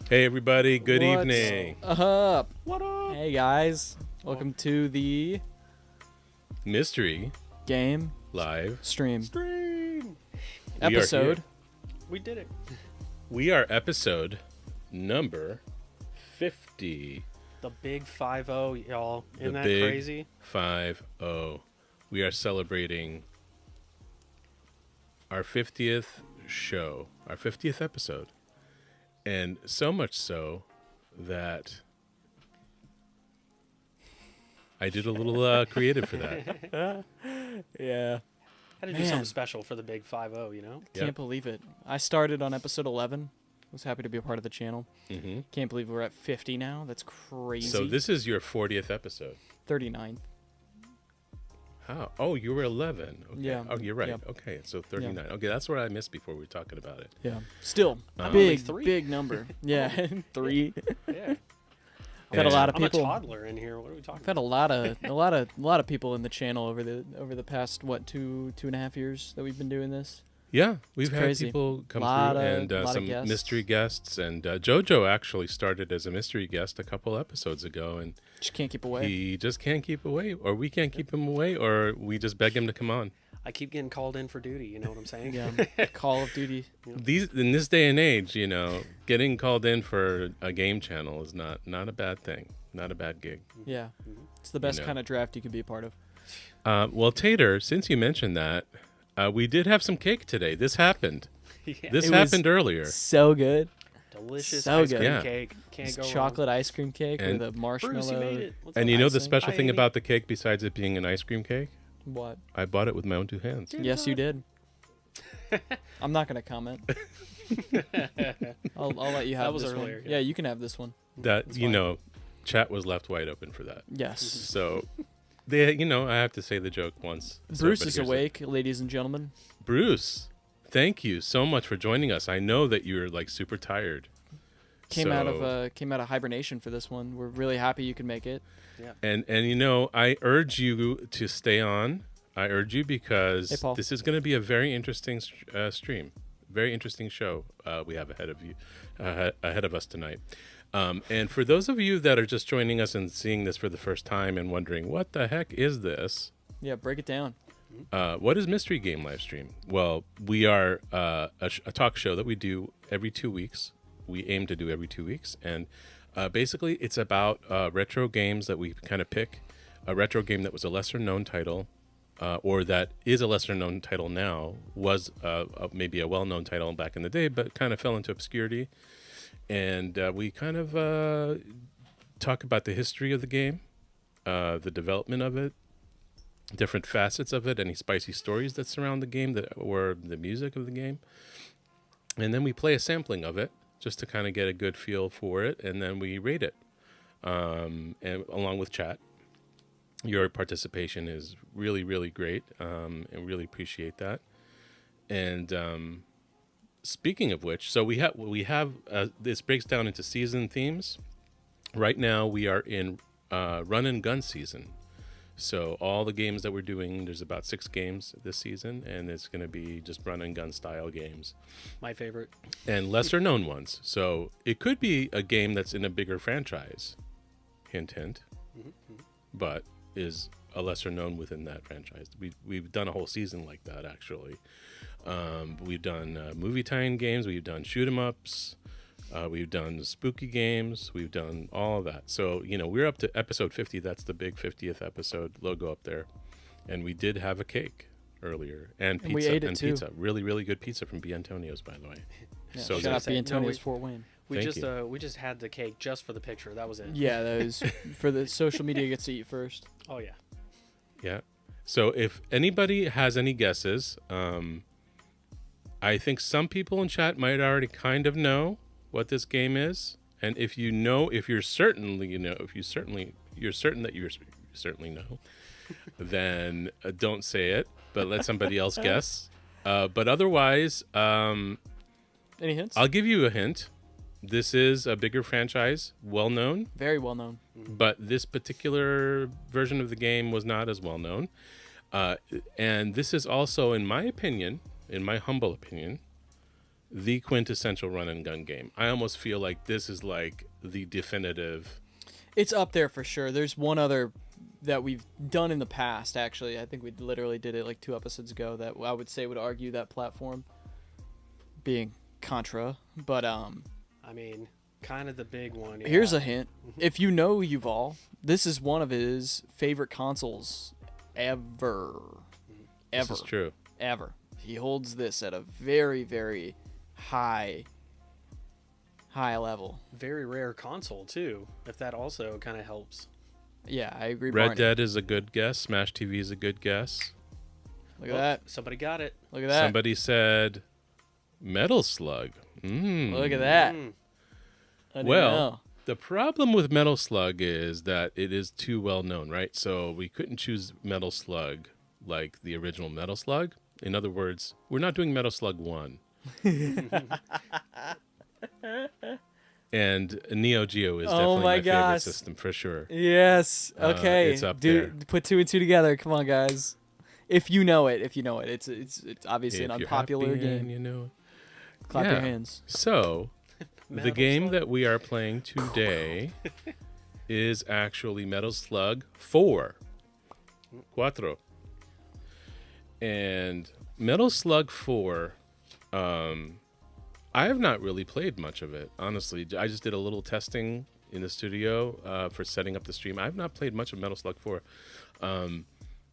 Hey everybody, good What's evening. up? What up? Hey guys, welcome to the Mystery game Live stream Stream. episode. We did it. We are episode number 50. The big 5-0, y'all. Isn't The that big crazy? 5-0. We are celebrating our 50th show, our 50th episode. And so much so that I did a little creative for that. Yeah, Had to do Man. something special for the big 5-0, you know? Yep. can't believe it. I started on episode 11. Was happy to be a part of the channel. hmm Can't believe we're at 50 now. That's crazy. So this is your 40th episode. 39th. How? Oh, you were 11. Okay. Yeah. Oh, you're right. Yeah. Okay, so 39. Okay, that's what I missed before we were talking about it. Yeah. Still I'm only big, 3. big number. Yeah, 3. Yeah. I've had a lot of I'm a people. toddler in here. What are we talking I've had a lot of people in the channel over the past 2.5 years that we've been doing this. Yeah, we've had crazy. people come Lot through of- and lot of some guests. mystery guests. And JoJo actually started as a mystery guest a couple episodes ago, and Just can't keep away. he just can't keep away, or we can't keep him away, or we just beg him to come on. I keep getting called in for duty, you know what I'm saying? Yeah. Call of Duty. In this day and age, getting called in for a game channel is not a bad thing, not a bad gig. Yeah. It's the best know. kind of draft you could be a part of. Well, Tater, since you mentioned that, we did have some cake today. This happened. Yeah. This It was happened earlier. So good. Delicious So ice good. cream Yeah. cake. Can't It's go chocolate ice cream cake And- with a marshmallow. wrong. Bruce, you made it. What's And up? you know the icing. special Hi, thing Amy. about the cake, besides it being an ice cream cake? What? I bought it with my own 2 hands. Yes, you did. I'm not gonna comment. I'll let you have That was this earlier, one. yeah. Yeah, you can have this one. That That's you fine. know, chat was left wide open for that. Yes. So, I have to say the joke once. so Bruce everybody is hears it. awake, ladies and gentlemen. Bruce, thank you so much for joining us. I know that you're like super tired. Came out So- of hibernation for this one. We're really happy you could make it. And I urge you to stay on. I urge you because Hey, Paul. this is going to be a very interesting stream, very interesting show we have ahead of us tonight. And for those of you that are just joining us and seeing this for the first time and wondering what the heck is this, Yeah, break it down. what is Mystery Game Livestream? Well, we are a talk show that we do every 2 weeks. We aim to do every 2 weeks, and basically it's about retro games that we kind of pick. A retro game that was a lesser known title, or that is a lesser known title now, was maybe a well known title back in the day, but kind of fell into obscurity. And we kind of talk about the history of the game, the development of it, different facets of it, any spicy stories that surround the game, or the music of the game. And then we play a sampling of it just to kind of get a good feel for it, and then we rate it, and along with chat. Your participation is really, really great, and really appreciate that. And speaking of which, so we have this breaks down into season themes. Right now we are in run and gun season. So all the games that we're doing, there's about 6 games this season, and it's going to be just run and gun style games My favorite. and lesser known ones. So it could be a game that's in a bigger franchise, hint, hint, but is a lesser known within that franchise. We've done a whole season like that, actually. We've done movie tie-in games. We've done shoot 'em ups. We've done spooky games. We've done all of that. So, we're up to episode 50. That's the big 50th episode logo up there. And we did have a cake earlier and pizza. And we ate it too. Pizza. Really, really good pizza from B. Antonio's, by the way. Yeah, So shout good. out Say, B. no, Antonio's we- Fort Wayne. We Thank just had the cake just for the picture. That was it. Yeah, that was for the social media gets to eat first. Oh, yeah. Yeah. So if anybody has any guesses, I think some people in chat might already kind of know what this game is. And if you're certain that you certainly know, then don't say it, but let somebody else guess. But otherwise, Any hints? I'll give you a hint. This is a bigger franchise, well known. Very well known. But this particular version of the game was not as well known. And this is also, in my opinion, in my humble opinion, the quintessential run and gun game. I almost feel like this is like the definitive. It's up there for sure. There's one other that we've done in the past, actually. I think we literally did it like 2 episodes ago that I would say would argue that platform being Contra. But I mean, kind of the big one. here's yeah. a hint. If you know Yuval, this is one of his favorite consoles ever. This is true. Ever. He holds this at a very, very high level. Very rare console too. If that also kind of helps. Yeah, I agree. Red Barney. Dead is a good guess. Smash TV is a good guess. Look at that. Somebody got it. Look at that. Somebody said Metal Slug. Look at that. Mm. I didn't Well, know. the problem with Metal Slug is that it is too well known, right? So we couldn't choose Metal Slug like the original Metal Slug. In other words, we're not doing Metal Slug 1. And Neo Geo is definitely my favorite gosh. system for sure. Yes. Okay. it's up Put 2 and 2 together. Come on, guys. If you know it, it's obviously an If you're unpopular happy and game. you know. Clap your Yeah. hands. So, the Metal game Slug? that we are playing today is actually Metal Slug 4. Cuatro. And Metal Slug 4, I have not really played much of it, honestly. I just did a little testing in the studio for setting up the stream. I have not played much of Metal Slug 4.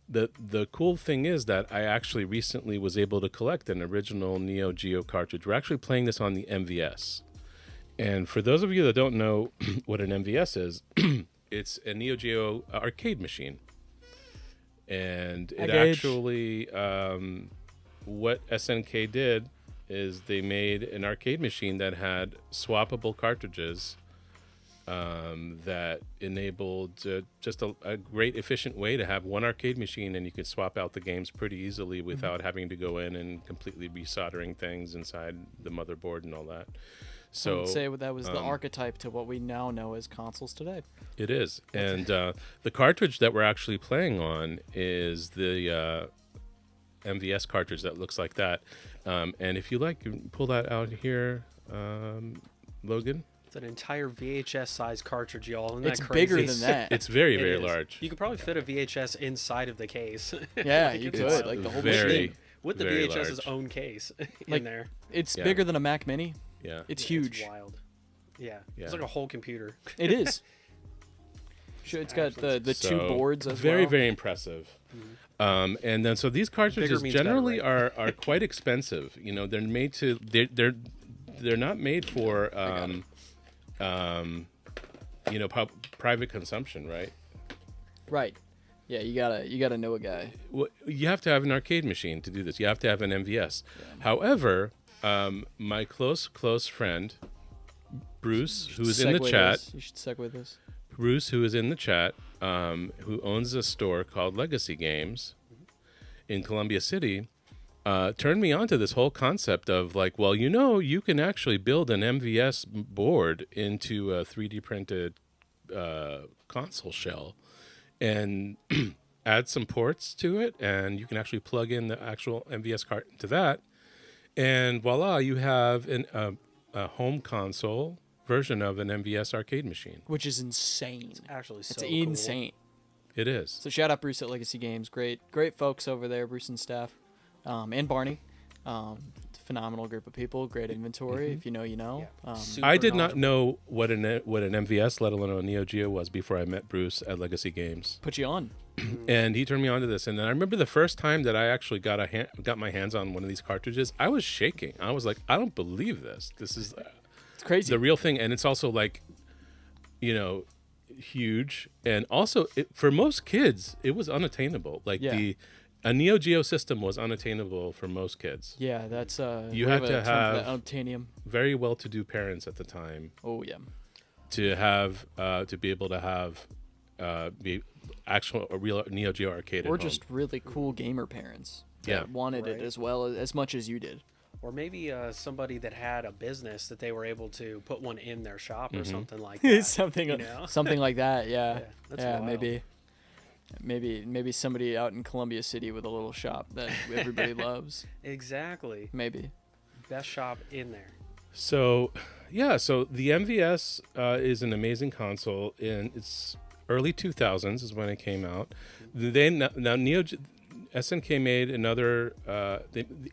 The cool thing is that I actually recently was able to collect an original Neo Geo cartridge. We're actually playing this on the MVS. And for those of you that don't know what an MVS is, it's a Neo Geo arcade machine. And it actually, what SNK did is they made an arcade machine that had swappable cartridges that enabled just a great efficient way to have one arcade machine, and you could swap out the games pretty easily without having to go in and completely resoldering things inside the motherboard and all that. I So would say that was the archetype to what we now know as consoles today. it is. And the cartridge that we're actually playing on is the MVS cartridge that looks like that. And if you like, you can pull that out here, Logan. It's an entire VHS size cartridge, y'all. Isn't It's that crazy? bigger than that. It's very, It very is. large. You could probably fit a VHS inside of the case. Yeah, Like, you it's could. wild. Like the whole Very, machine. with the very VHS's large. own case Like- in there. It's Yeah. bigger than a Mac Mini. Yeah. It's Yeah, huge. It's wild. Yeah. Yeah. It's like a whole computer. It is. Sure, it's got the two So, boards as very, well. very impressive. And then so these cartridges means better, generally right? are quite expensive. You know, they're made to they're not made for you know, private consumption, right? Right. Yeah, you gotta know a guy. Well, you have to have an arcade machine to do this. You have to have an MVS. However, my close friend Bruce, who's in the Segue chat, this. You should segue this. Bruce, who is in the chat, who owns a store called Legacy Games in Columbia City, turned me on to this whole concept of like, well, you know, you can actually build an MVS board into a 3D printed console shell and add some ports to it, and you can actually plug in the actual MVS cart into that, and voila, you have a home console version of an MVS arcade machine. Which is insane. Actually, so It's cool. insane. It is. So shout out Bruce at Legacy Games. Great folks over there, Bruce and staff, and Barney. Phenomenal group of people. Great inventory. If you know, you know. Super I did not knowledgeable. know what an MVS, let alone a Neo Geo, was before I met Bruce at Legacy Games, Put you on. and he turned me on to this. And then I remember the first time that I actually got my hands on one of these cartridges, I was shaking. I was like, I don't believe this. This is It's crazy. the real thing, and it's also like, you know, huge, and also for most kids, it was unattainable. Like Yeah. a Neo Geo system was unattainable for most kids. Yeah, that's You we had have a to term for have- that, unobtainium. Very well-to-do parents at the time Oh yeah. to have to be able to have be actual a real Neo Geo arcade at Or home. just really cool gamer parents that Yeah. wanted Right. it as well as much as you did. Or maybe somebody that had a business that they were able to put one in their shop Mm-hmm. or something like that. something you know? something like that. Yeah. Yeah, that's yeah, wild. maybe somebody out in Columbia City with a little shop that everybody loves. Exactly. Maybe. best shop in there. So, yeah, so the MVS is an amazing console, and it's early 2000s is when it came out. Then now SNK made another.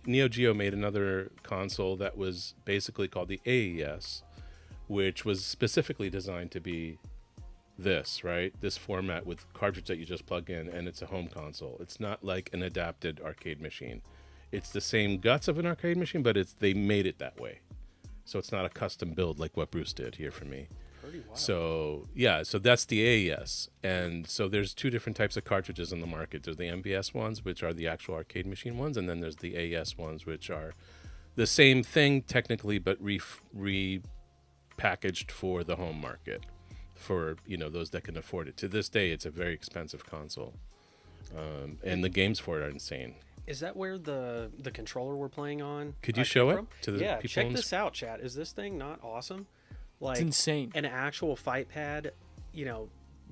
Neo Geo made another console that was basically called the AES, which was specifically designed to be this format with cartridge that you just plug in, and it's a home console. It's not like an adapted arcade machine. It's the same guts of an arcade machine, but they made it that way. So it's not a custom build like what Bruce did here for me. Pretty wild. So yeah, so that's the AES, and so there's two different types of cartridges in the market. There's the MVS ones, which are the actual arcade machine ones, and then there's the AES ones, which are the same thing technically, but repackaged for the home market, for those that can afford it. To this day, it's a very expensive console, and the games for it are insane. Is that where the controller we're playing on? Could you show it to the yeah, people? check this out, chat. Is this thing not awesome? Like, It's insane. An actual fight pad,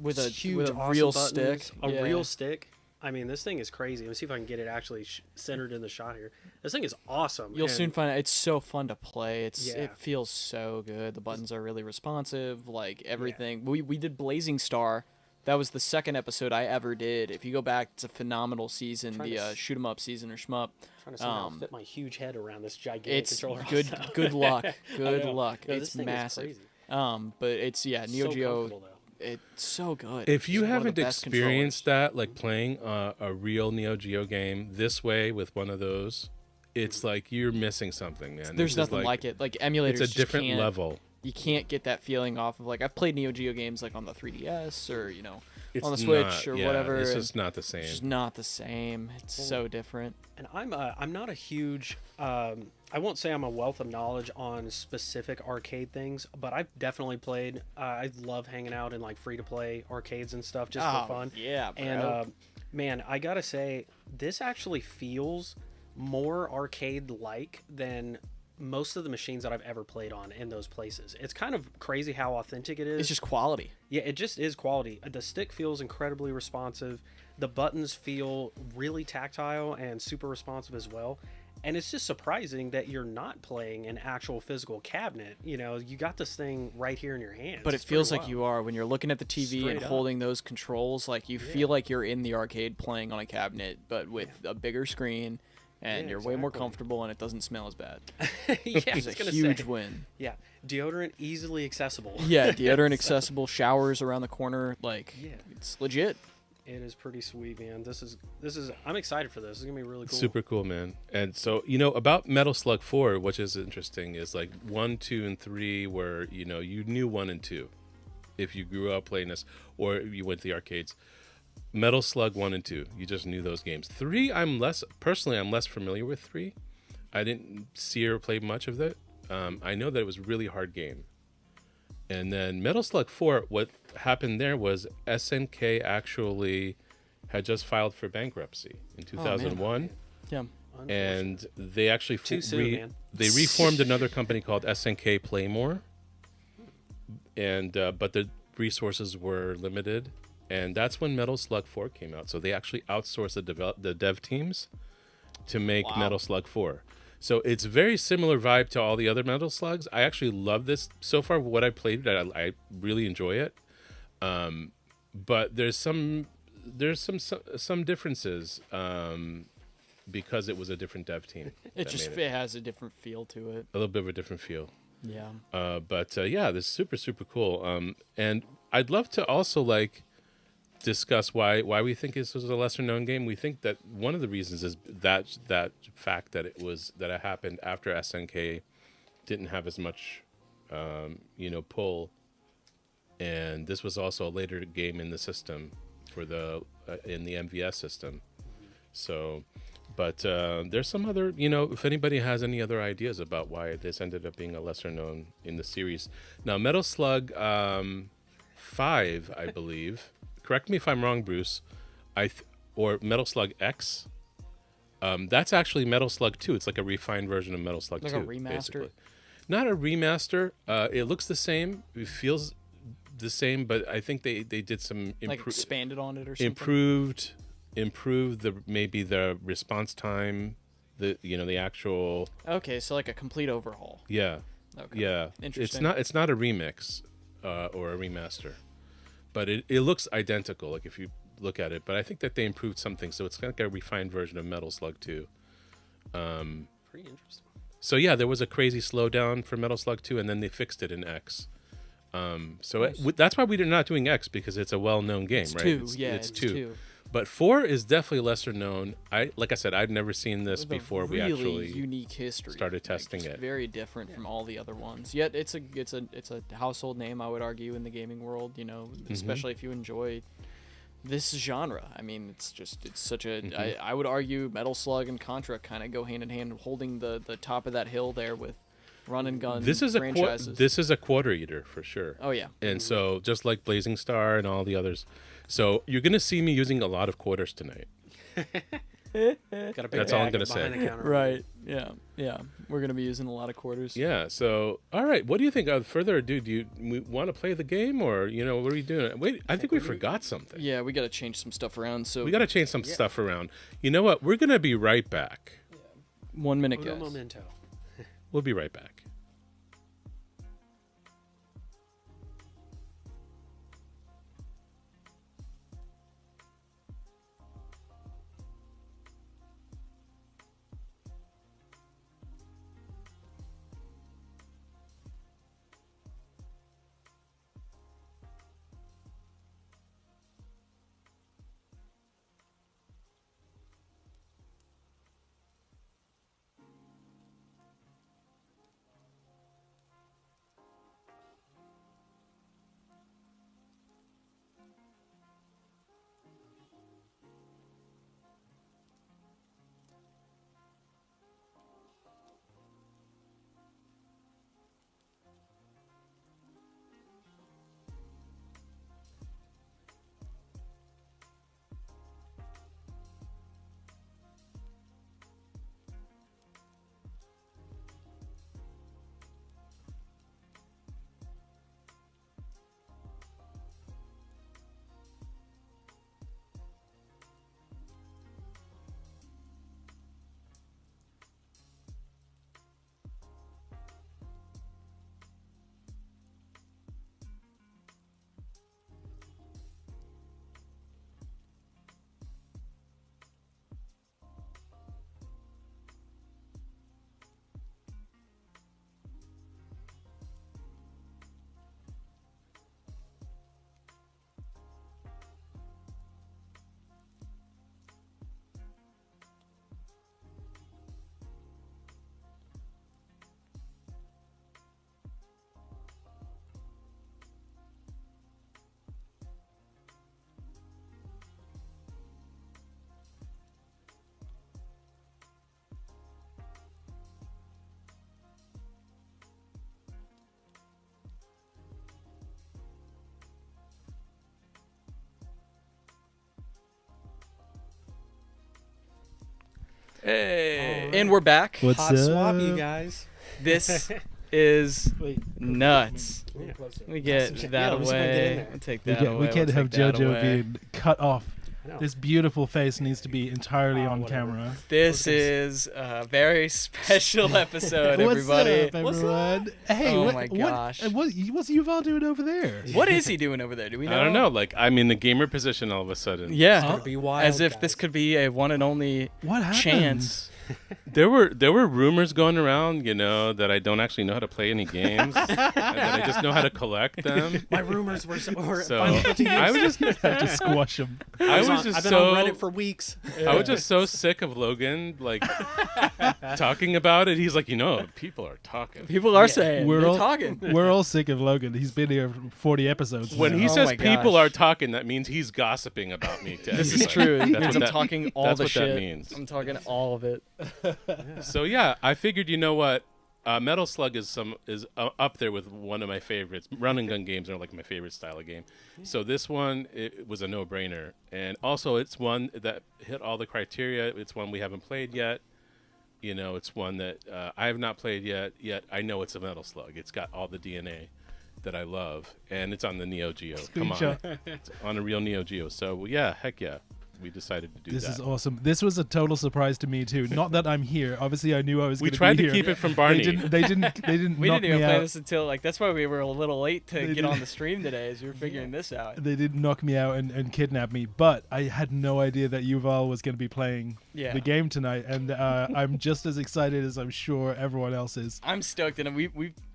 With a huge awesome real buttons. stick, a real stick. I mean, this thing is crazy. Let's see if I can get it actually centered in the shot here. This thing is awesome. You'll soon find out it's so fun to play. Yeah. It feels so good. The buttons are really responsive. Like everything. Yeah. We did Blazing Star. That was the second episode I ever did. If you go back, it's a phenomenal season. The shoot 'em up season or shmup. Trying to somehow fit my huge head around this gigantic controller. Good luck. Good luck. No, it's massive. But it's Neo so Geo. It's so good. If you haven't experienced experienced that, like playing a real Neo Geo game this way with one of those, it's like you're missing something, man. There's nothing like it. Like emulators, it's a different level. You can't get that feeling off of I've played Neo Geo games like on the 3DS or It's on the Switch or whatever. It's just not the same. It's just not the same. It's so different. And I'm not a huge I won't say I'm a wealth of knowledge on specific arcade things, but I've definitely played. I love hanging out in like free to play arcades and stuff just for fun. Yeah, bro. And man, I gotta say, this actually feels more arcade like than most of the machines that I've ever played on in those places. It's kind of crazy how authentic it is. It's just quality. Yeah, it just is quality. The stick feels incredibly responsive. The buttons feel really tactile and super responsive as well. And it's just surprising that you're not playing an actual physical cabinet. You got this thing right here in your hands. But it feels like you are when you're looking at the TV and holding those controls. Like you feel like you're in the arcade playing on a cabinet, but with a bigger screen. And you're way more comfortable, and it doesn't smell as bad. It's a huge win. Yeah, deodorant easily accessible. Yeah, deodorant accessible, showers around the corner. It's legit. It is pretty sweet, man. This is. I'm excited for this. This is gonna be really cool. Super cool, man. And so about Metal Slug 4, which is interesting, is like 1, 2, and 3 were you knew 1 and 2, if you grew up playing this or you went to the arcades. Metal Slug 1 and 2, you just knew those games. 3, I'm less familiar with 3. I didn't see or play much of it. I know that it was a really hard game. And then Metal Slug 4, what happened there was SNK actually had just filed for bankruptcy in 2001. Yeah. And they actually Too soon, man. They reformed another company called SNK Playmore. And but the resources were limited. And that's when Metal Slug 4 came out. So they actually outsourced the dev teams to make Metal Slug 4. So it's very similar vibe to all the other Metal Slugs. I actually love this. So far, what I played, I really enjoy it. But there's some differences because it was a different dev team. It has a different feel to it. A little bit of a different feel. Yeah. But this is super, super cool. And I'd love to also discuss why we think this was a lesser known game. We think that one of the reasons is that fact that it happened after SNK didn't have as much pull, and this was also a later game in the system for in the MVS system. So but there's some other, if anybody has any other ideas about why this ended up being a lesser known in the series. Now Metal Slug 5, I believe, correct me if I'm wrong, Bruce, or Metal Slug X. That's actually Metal Slug 2. It's like a refined version of Metal Slug 2. Like a remaster? Basically. Not a remaster. It looks the same. It feels the same, but I think they did some... expanded on it or something? Improved the response time the actual. Okay, so like a complete overhaul. Yeah. Okay. Yeah. Interesting. It's not a remix or a remaster, but it looks identical. Like if you look at it, but I think that they improved something, so it's like a refined version of Metal Slug 2. Pretty interesting. So yeah, there was a crazy slowdown for Metal Slug 2, and then they fixed it in X. That's why we're not doing X, because it's a well-known game, It's right? two. It's it's two. two. But 4 is definitely lesser known. Like I said, I've never seen this With a before we really actually unique history. started testing it's it. Very different from all the other ones. Yet it's a household name, I would argue, in the gaming world. You know, especially if you enjoy this genre. I mean, it's such a. I would argue Metal Slug and Contra kind of go hand in hand, holding the top of that hill there with run and gun franchises. This is a quarter eater for sure. Oh yeah. And so just like Blazing Star and all the others, so you're gonna see me using a lot of quarters tonight. Got a big That's all I'm bag gonna behind say. the counter. Right. Yeah. Yeah. We're gonna be using a lot of quarters. Yeah. So all right, what do you think? Further ado, do you want to play the game, or what are we doing? Wait, I think we forgot something. Yeah, we got to change some stuff around. So We got to change some stuff around. You know what? We're gonna be right back. 1 minute, Uno guys. momento. We'll be right back. Hey, and we're back. What's Hot up? swap, you guys. This is Wait, nuts. Yeah. Let me get Yeah, that we're just gonna get in away. there. We'll take we that can't, away. we can't We'll have take that JoJo away. being cut off. I know. This beautiful face needs to be entirely on whatever. camera. This is a very special episode, everybody. What's up, everyone? Hey, Oh what, my what- gosh. what's Yuval doing over there? What is he doing over there? Do we know? I don't know. Like I'm in the gamer position all of a sudden. Yeah, Gonna be wild, as if guys. this could be a one and only What happened? chance. There were rumors going around, that I don't actually know how to play any games, and that I just know how to collect them. My rumors were So finally put to use. I was just Have to squash him. I was I've just been so on Reddit for weeks. I was just so sick of Logan talking about it. He's like, people are talking. People are saying We're they're all talking. We're all sick of Logan. He's been here for 40 episodes. When now. he Oh says my people gosh. are talking, that means he's gossiping about me. To This is everybody. true. It That's means what I'm that- talking all that's the what shit. that means. I'm talking all of it. So yeah, I figured, you know what, Metal Slug is up there with one of my favorites. Run and gun games are like my favorite style of game. So this one, it was a no-brainer, and also it's one that hit all the criteria. It's one we haven't played yet. It's one that I have not played yet. Yet I know it's a Metal Slug. It's got all the DNA that I love, and it's on the Neo Geo. Come on, Screenshot. it's on a real Neo Geo. So yeah, heck yeah. we decided to do This that. is awesome. This was a total surprise to me too. Not that I'm here. Obviously, I knew I was We going tried be to here. keep it from Barney. They didn't We knock didn't even me play out. this until like that's why we were a little late to They get on didn't- the stream today as we were figuring this out. They didn't knock me out and kidnap me, but I had no idea that Yuval was going to be playing Yeah. the game tonight, and I'm just as excited as I'm sure everyone else is. I'm stoked, and we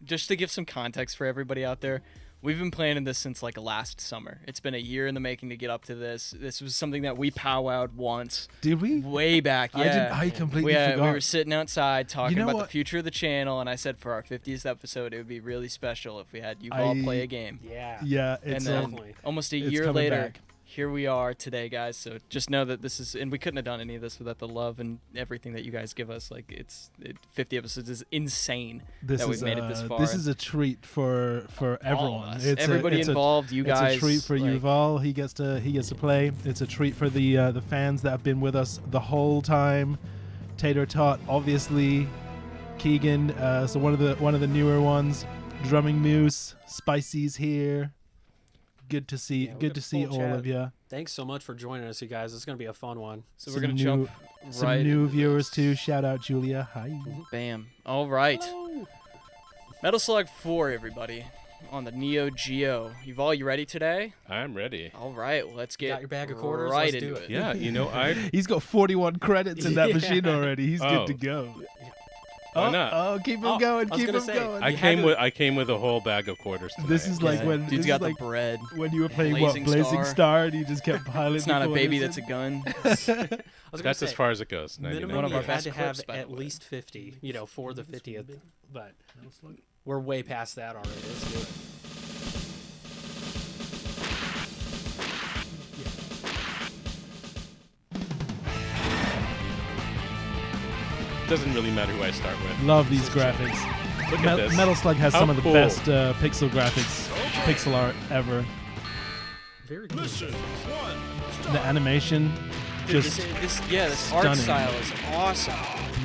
just to give some context for everybody out there, we've been planning this since like last summer. It's been a year in the making to get up to this. This was something that we powwowed once, Did we? way back. Yeah, I completely we forgot. were sitting outside talking know about the what? future of the channel, and I said for our 50th episode, it would be really special if we had you all play a game. Yeah. Yeah, And it's then definitely. almost a it's year coming later, back. here we are today, guys. So just know that this is, and we couldn't have done any of this without the love and everything that you guys give us. Like 50 episodes is insane this that is we've made it this far. This is a treat for All of everyone. us. It's Everybody it's involved, you guys. It's a treat for like, Yuval. He gets to play. It's a treat for the fans that have been with us the whole time. Tater Tot, obviously. Keegan, so one of the newer ones. Drumming Moose, Spicy's here. Good to see. Yeah, we good got to a see full all chat. of you. Thanks so much for joining us, you guys. It's going to be a fun one. So we're gonna jump some right new into viewers this. too. Shout out Julia. Hi. Bam. All right. Metal Slug 4, everybody, on the Neo Geo. Yuval, you ready today? I'm ready. All right. Well, let's get Got your bag of quarters? right Let's do into it. Yeah, you know, I He's got 41 credits in that Yeah. machine already. He's Oh. good to go. Why oh, not? Oh, keep him Oh, going. I was Keep gonna him say, going. I You came had to- with I came with a whole bag of quarters tonight. This is like Yeah, when dude's this got is like the bread. when you were playing Blazing Blazing Star. Star and you just kept piling. It's not a the baby quarters that's a in. gun. I was gonna That's say, as far as it goes. 99. minimum One of you our had best to have clips, by the at way. least 50, for the 50th. But we're way past that already. Let's do it. Doesn't really matter who I start with. Love these graphics. Look at this. Metal Slug has How some of the cool. best pixel graphics, pixel art ever. Very good. The animation, Dude, just this art stunning. style is awesome.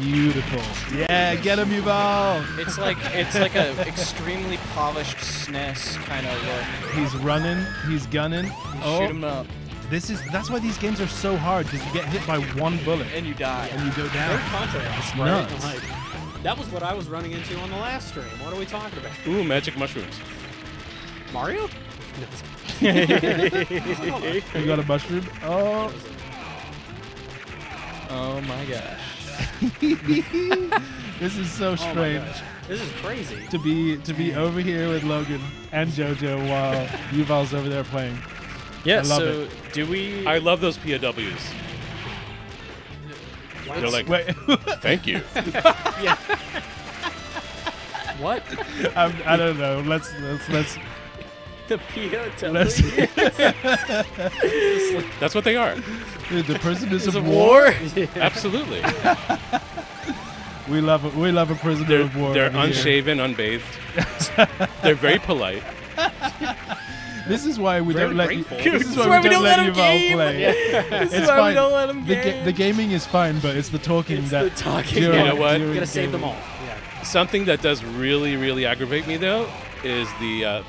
beautiful. Yeah, get him, Yuval. It's like a extremely polished SNES kind of look. He's running. He's gunning. Shoot him up, That's why these games are so hard, because you get hit by one bullet and you die. and you go Very down. contrast, right? nuts. Like, that was what I was running into on the last stream. What are we talking about? Ooh, magic mushrooms. Mario? You got a mushroom? Oh. Oh my gosh. This is so Oh my strange gosh. This is crazy. to be over here with Logan and JoJo while Yuval's over there playing. Yeah. I love So do we? I love those POWs. They're like, Wait, thank you. what? I don't know. Let's The POW. let's. That's what they are. The prisoners Is of a war. war? Absolutely. We love a prisoner They're, of war. they're over here. unshaven, unbathed. They're very polite. This is why we Very don't let grateful. you. This is why we don't let him Yuval game. play. This It's is why fine. we don't let him The, game. the gaming is fine, but it's the talking It's that. the talking. during- You know what? during Gotta save them gaming. all. Yeah. Something that does really, really aggravate me though is the,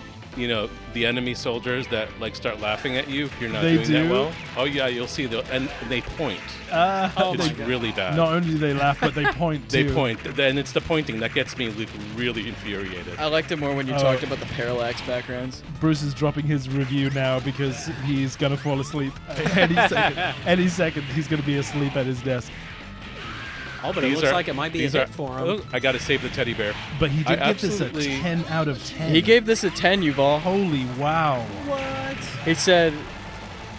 the enemy soldiers that like start laughing at you if you're not They doing do? that well. Oh yeah, you'll see and they point. Oh It's my God. really bad. Not only do they laugh, but they point They too. point, and it's the pointing that gets me like, really infuriated. I liked it more when you Oh. talked about the parallax backgrounds. Bruce is dropping his review now because he's gonna fall asleep any second. Any second, he's gonna be asleep at his desk. Oh, but it looks like it might be a these hit for him. Oh, I gotta save the teddy bear. But he did I give this a absolutely- 10 out of 10. He gave this a 10, Yuval. Holy wow! What? He said,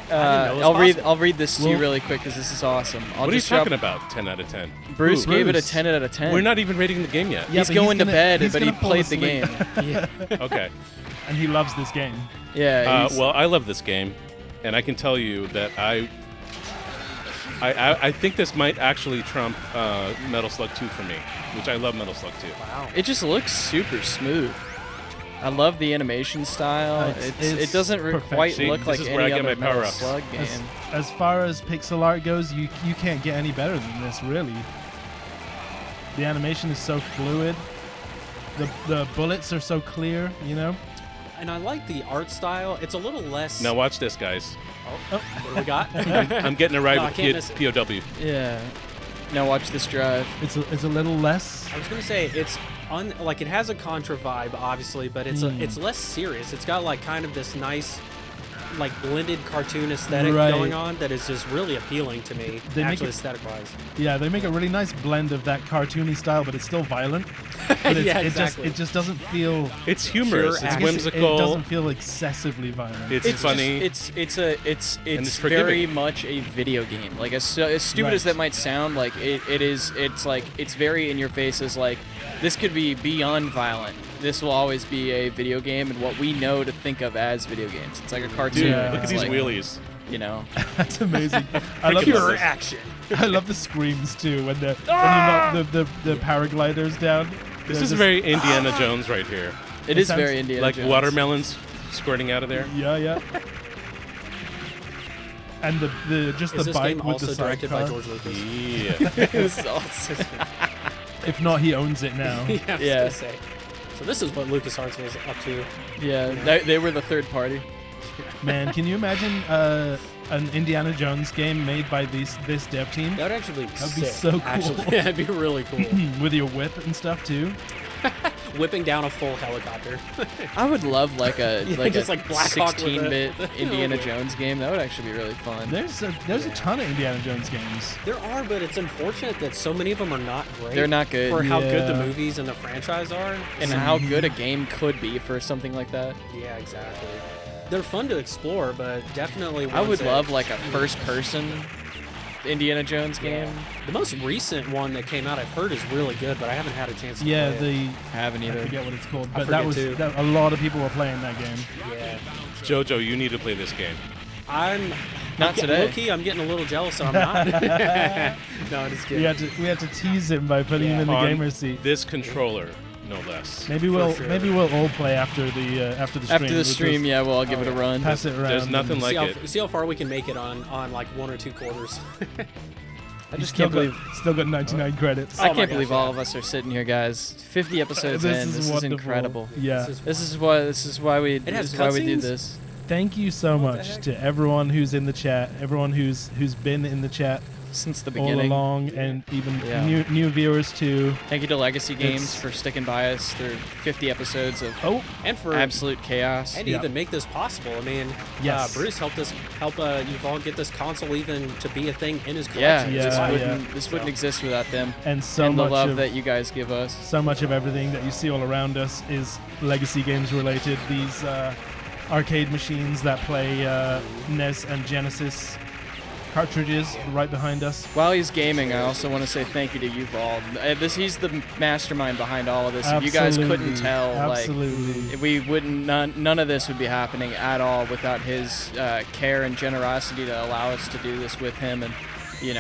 know it was I'll read this to you Well- really quick because this is awesome. I'll What are you just drop- talking about? 10 out of 10. Bruce Who? gave it a Bruce. 10 out of 10. We're not even rating the game yet. Yeah, He's but going to gonna- bed, he's but he gonna fall played the asleep. game. Yeah. Okay. And he loves this game. Yeah. he's- Well, I love this game, and I can tell you that I think this might actually trump Metal Slug 2 for me, which I love Metal Slug 2. Wow. it just looks super smooth. I love the animation style. It's It doesn't perfection. quite See, look this like is any where I get other my Metal power-ups. Slug game. As far as pixel art goes, you can't get any better than this, really. The animation is so fluid. The bullets are so clear, you know? And I like the art style. It's a little less. Now watch this, guys. What do we got? I'm getting a ride No, I with can't miss it. POW. Yeah. Now watch this drive. It's a little less. I was gonna say it's like it has a Contra vibe, obviously, but it's less serious. It's got like kind of this nice, like blended cartoon aesthetic Right. going on that is just really appealing to me, They make actually it- aesthetic-wise. Yeah, they make a really nice blend of that cartoony style, but it's still violent. But Yeah, it exactly. just doesn't feel. It's humorous. Pure It's action. whimsical. It doesn't feel excessively violent. It's funny. It's it's very forgiving. much a video game. Like as stupid as Right. that might sound, like it is. It's like it's very in your face. As like this could be beyond violent. This will always be a video game and what we know to think of as video games. It's like a cartoon. Yeah. Look at It's these like, wheelies. You know. That's amazing. I love Pure the, action. I love the screams too when you knock the paragliders down. This They're is just- very Indiana Jones right here. It is sounds very Indiana Like Jones. watermelons squirting out of there. Yeah. And the just Is the this bike game with also the directed by sidecar. George Lucas? Yeah. This is awesome. If not, he owns it now. Yeah, I was Yeah. gonna say. So this is what LucasArts was up to. Yeah, they were the third party. Man, can you imagine an Indiana Jones game made by this dev team That would actually be That'd be sick, so cool. Actually. Yeah, it'd be really cool. with your whip and stuff too? Whipping down a full helicopter. I would love like a Yeah, like just a like Black Hawk with 16-bit it. Indiana Jones game. That would actually be really fun. There's a ton of Indiana Jones games. There are, but it's unfortunate that so many of them are not great. They're not good. For how good the Yeah. movies and the franchise are. And how good a game could be for something like that. Yeah, exactly. They're fun to explore, but definitely I would ones that- love like a first-person Indiana Jones game. The most recent one that came out, I've heard, is really good, but I haven't had a chance to Yeah, play it. Haven't I either. forget what it's called, I but that forget was too. a lot of people were playing that game. Yeah. Jojo, you need to play this game. Not today. Low-key, I'm getting a little jealous, so I'm not. No, I'm just kidding. We had to tease him by putting him in the On gamer seat. This controller, no less. Maybe sure. we'll all play after the stream. After the We'll stream, just yeah, well, I'll give it a run. pass it around. There's nothing and- like see, it. see how far we can make it on like 1 or 2 quarters. I He's just still can't believe. still got 99 credits. I Oh my can't gosh, believe yeah. all of us are sitting here, guys. 50 episodes in. This is wonderful. incredible. Yeah. This is why we It has this is why we do cutscenes? this. Thank you so What the much heck? to everyone who's in the chat, everyone who's been in the chat Since the all beginning. along, and even Yeah. new viewers too. Thank you to Legacy Games It's- for sticking by us through 50 episodes of Oh, And for absolute chaos. and to Yeah. even make this possible. I mean, Yes. Bruce helped you all get this console even to be a thing in his Yeah, collection. Yeah, this yeah. wouldn't exist without them. and so and the much love of that you guys give us. so much of everything that you see all around us is Legacy Games related. These arcade machines that play NES and Genesis cartridges right behind us. While he's gaming, I also want to say thank you to Yuval. He's the mastermind behind all of this. If you guys couldn't tell, Absolutely. we wouldn't. None of this would be happening at all without his care and generosity to allow us to do this with him, and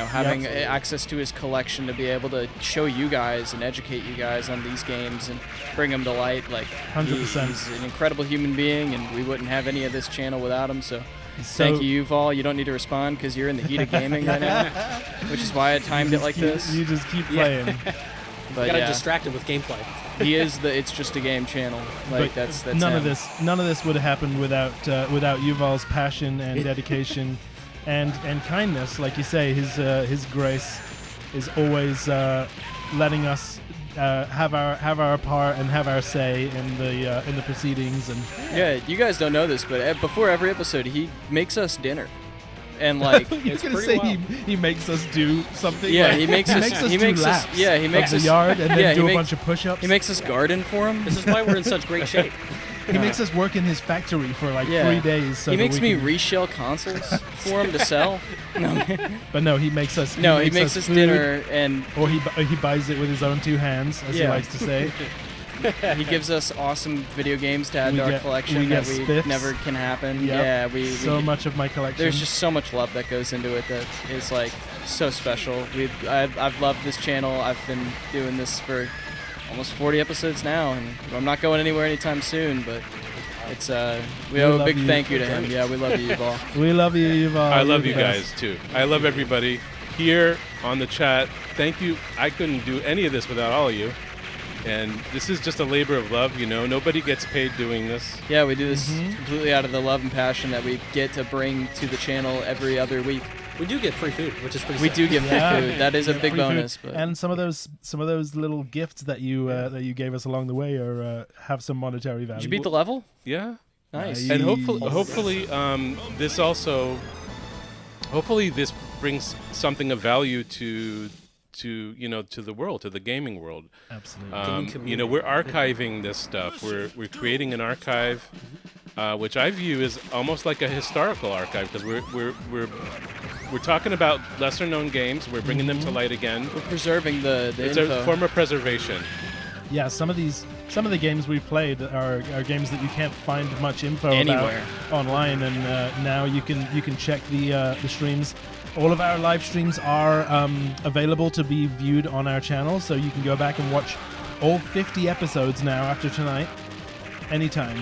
having absolutely. access to his collection to be able to show you guys and educate you guys on these games and bring them to light. Like 100%. he's an incredible human being, and we wouldn't have any of this channel without him. So. So- Thank you, Yuval. You don't need to respond because you're in the heat of gaming right now, which is why I timed it like this. You just keep playing. But Gotta yeah, distract it with gameplay. he is the It's Just a Game channel. Like But that's none of him. this would have happened without Yuval's passion and dedication and kindness. Like you say, his grace is always letting us have our part and have our say in the proceedings. And Yeah, you guys don't know this, but before every episode, he makes us dinner, and like. You're It's gonna pretty say he makes us do something. Yeah, like- he makes us. He He makes makes us us. do laps Yeah, he of makes the us. yard and then yeah, do he a makes- bunch of push-ups. He makes us garden for him. This is why we're in such great shape. He makes us work in his factory for like Yeah. 3 days. So he that makes we me can- reshell consoles for him to sell. No, But no, he makes us. no, he makes us food, dinner, and or he buys it with his own 2 hands, as he Yeah. likes to say. he gives us awesome video games to add We to our get- collection we that get we spiffs. never can happen. Yep. Yeah, we So much of my collection. There's just so much love that goes into it that is like so special. I've loved this channel. I've been doing this for almost 40 episodes now, and I'm not going anywhere anytime soon. But it's we owe a love big you. thank you to him. Yeah, we love you, Yuval. We love you, Yuval. I love You're you the best. guys too. I love everybody here on the chat. Thank you. I couldn't do any of this without all of you. and this is just a labor of love. Nobody gets paid doing this. Yeah, we do this completely out of the love and passion that we get to bring to the channel every other week. We do get free food, which is pretty We sick. do get free food. That is a big Free food. bonus. But And some of those little gifts that you gave us along the way are have some monetary value. did you beat the level? Yeah. Nice. Nice. And hopefully, this brings something of value to the world, to the gaming world. Absolutely. We're archiving this stuff. We're creating an archive, which I view as almost like a historical archive, because we're talking about lesser known games. We're bringing them to light again. We're preserving the It's info. a form of preservation. Yeah, some of the games we've played are games that you can't find much info Anywhere. about online, and now you can check the streams. All of our live streams are available to be viewed on our channel, so you can go back and watch all 50 episodes now after tonight, anytime.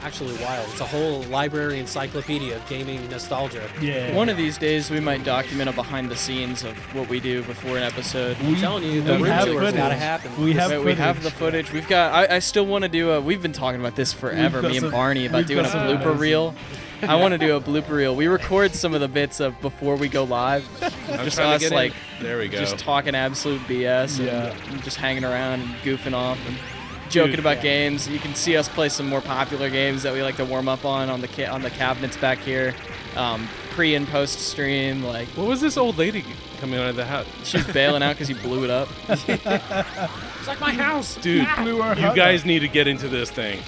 Actually wild. It's a whole library encyclopedia of gaming nostalgia. Yeah. One of these days, we might document a behind the scenes of what we do before an episode. I'm telling you, the we room have tour's footage. gotta happen. We have We have footage. the footage. We've got. I still want to do a. We've been talking about this forever. got Me and some- Barney about we've doing a got some blooper amazing- reel. I want to do a blooper reel. We record some of the bits of before we go live. I'm Just trying us to get like in. There we go. just talking absolute BS Yeah. and just hanging around and goofing off and joking Dude, about yeah. games. You can see us play some more popular games that we like to warm up on the cabinets back here, pre and post stream. Like What was this old lady coming out of the house? she's bailing out because you blew it up. It's like my house. Dude, Blew our you hut guys need to get into this thing.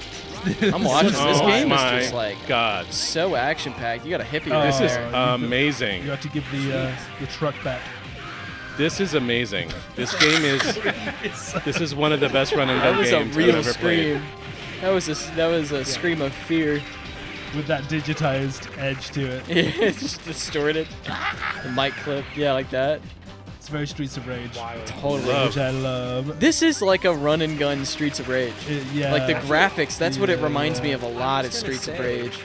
I'm watching. This Oh game is my just like God. so action packed. You got a hippie Oh, right This is there. amazing. You have to give the truck back. This is amazing. This game this is one of the best run and That gun was a games I've real ever scream. played. That was a scream of fear. With that digitized edge to it. It's just distorted. The mic clip, yeah, like that. It's very Streets of Rage. Wild. Totally. Love. Which I love. This is like a run and gun Streets of Rage. Yeah. Like the graphics, that's what it Yeah. reminds me of a lot. Is I was gonna Streets of say, Rage.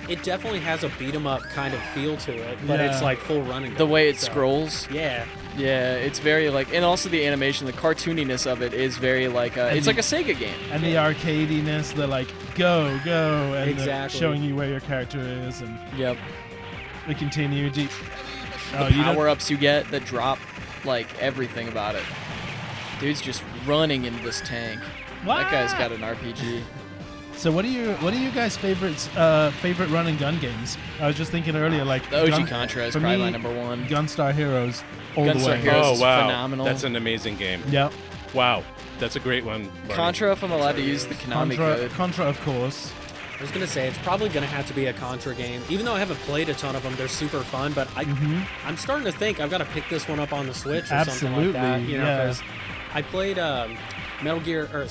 It definitely has a beat 'em up kind of feel to it, but Yeah. it's like full running. The way it scrolls, Yeah. yeah, it's very like, and also the animation, the cartooniness of it is very like, it's like a Sega game. And the arcadiness, the like go, and the Exactly. showing you where your character is, and Yep. the continue deep. The power ups you get that drop like everything about it. Dude's just running into this tank. That guy's got an RPG. So what are you guys' favorite run and gun games? I was just thinking earlier, like The OG Contra is for probably me, my number one. Gunstar Heroes all the Gunstar way. Heroes. Oh is wow, phenomenal. that's an amazing game. Yeah, Wow, that's a great one. Barney. Contra, if I'm allowed to use the Konami code. Contra, of course. I was gonna say it's probably gonna have to be a Contra game. Even though I haven't played a ton of them, they're super fun. But I'm starting to think I've got to pick this one up on the Switch or something like that. Absolutely, You know, yeah. because I played Metal Gear. I'm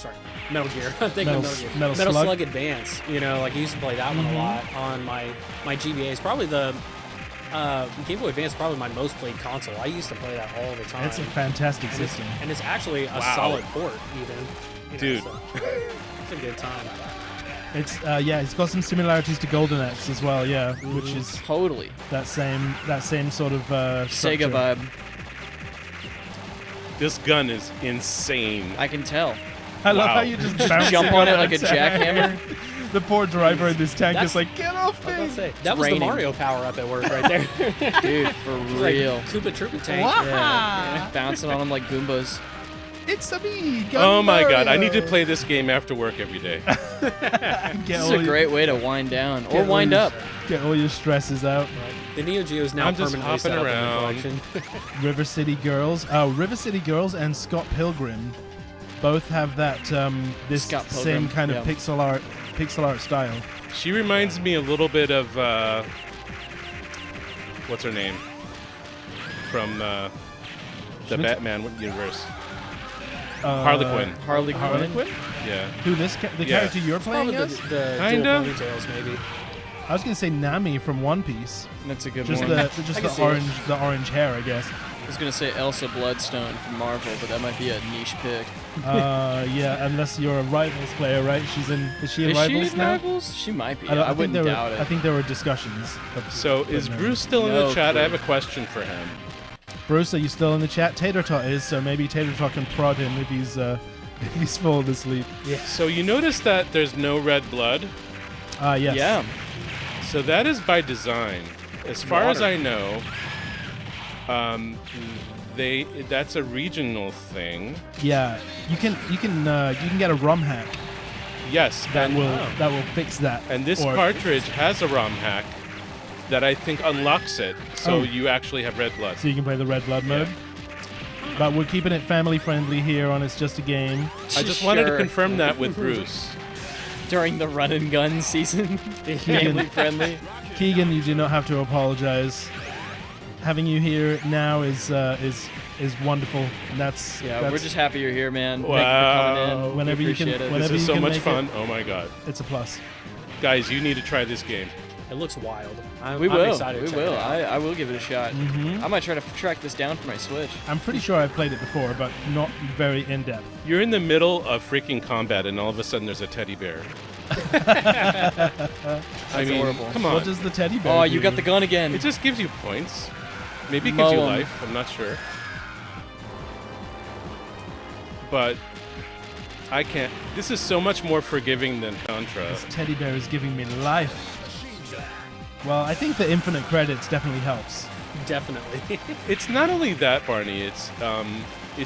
thinking Metal- of Metal Gear. Metal Slug? Slug Advance. You know, like I used to play that one a lot on my GBAs. Probably the Game Boy Advance. Probably my most played console. I used to play that all the time. It's a fantastic and it's, system. and it's actually a Wow. solid port, even. You know, Dude. so it's a good time. It's it's got some similarities to Golden Axe as well. Yeah, which is Totally. that same sort of Sega structure. vibe. This gun is insane. I can tell. I love Wow. how you just bounce Jump on it like a attack. jackhammer. The poor driver in this tank That's- is like, get off I was me! gonna say, that was raining. the Mario power up at work right there. Dude, for Like, real. Koopa Troopa tank. Yeah. Bouncing on them like Goombas. It's a me! Oh my God, I need to play this game after work every day. This is a great way to wind down or wind up. Get all your stresses out. The Neo Geo is now I'm just permanently set hopping up around. in the collection. River City Girls. Oh, River City Girls and Scott Pilgrim both have that this Scott same Pilgrim, kind of yeah. pixel art style. She reminds me a little bit of what's her name from the Schmidt? Batman universe. Harley Quinn. Harley Harley Quinn. Quinn? Yeah. Who the Yeah. character you're playing Probably as? the Kinda. dual ponytails, maybe. I was gonna say Nami from One Piece. That's a good Just one. the I can see it. orange hair, I guess. I was gonna say Elsa Bloodstone from Marvel, but that might be a niche pick. Yeah, unless you're a Rivals player, right? Is she in Is Rivals she in now? Rivals? She might be. don't- I think wouldn't there doubt were, it. I think there were discussions. So is Bruce still in No the chat? clue. I have a question for him. Bruce, are you still in the chat? Tater Tot is, so maybe Tater Tot can prod him if he's if he's fallen asleep. Yeah. So you notice that there's no red blood. Yes. Yeah. So that is by design. As far as Water. I know, that's a regional thing. Yeah. You can get a ROM hack Yes, that and, will fix that. and this Or- cartridge has a ROM hack that I think unlocks it, so Oh. you actually have red blood. So you can play the red blood mode. But we're keeping it family friendly here on It's Just a Game. I just wanted to Sure. confirm that with Bruce. During the run and gun season, family friendly. Keegan, you do not have to apologize. Having you here now is wonderful. And that's Yeah, that's, we're just happy you're here, man. Wow. Thank you for coming in. Whenever We you can- appreciate it. whenever This is you so can much make fun. Oh my god. it's a plus. Guys, you need to try this game. It looks wild. I'm We will. excited to We check will. it out. I will give it a shot. Mhm. I might try to track this down for my Switch. I'm pretty sure I've played it before, but not very in depth. You're in the middle of freaking combat, and all of a sudden there's a teddy bear. I mean, horrible. come on. What does the teddy bear Oh, do? you got the gun again. It just gives you points. Maybe it gives you Mow 'em. life. I'm not sure. But I can't. This is so much more forgiving than Contra. This teddy bear is giving me life. Well, I think the infinite credits definitely helps. Definitely. It's not only that, Barney. It's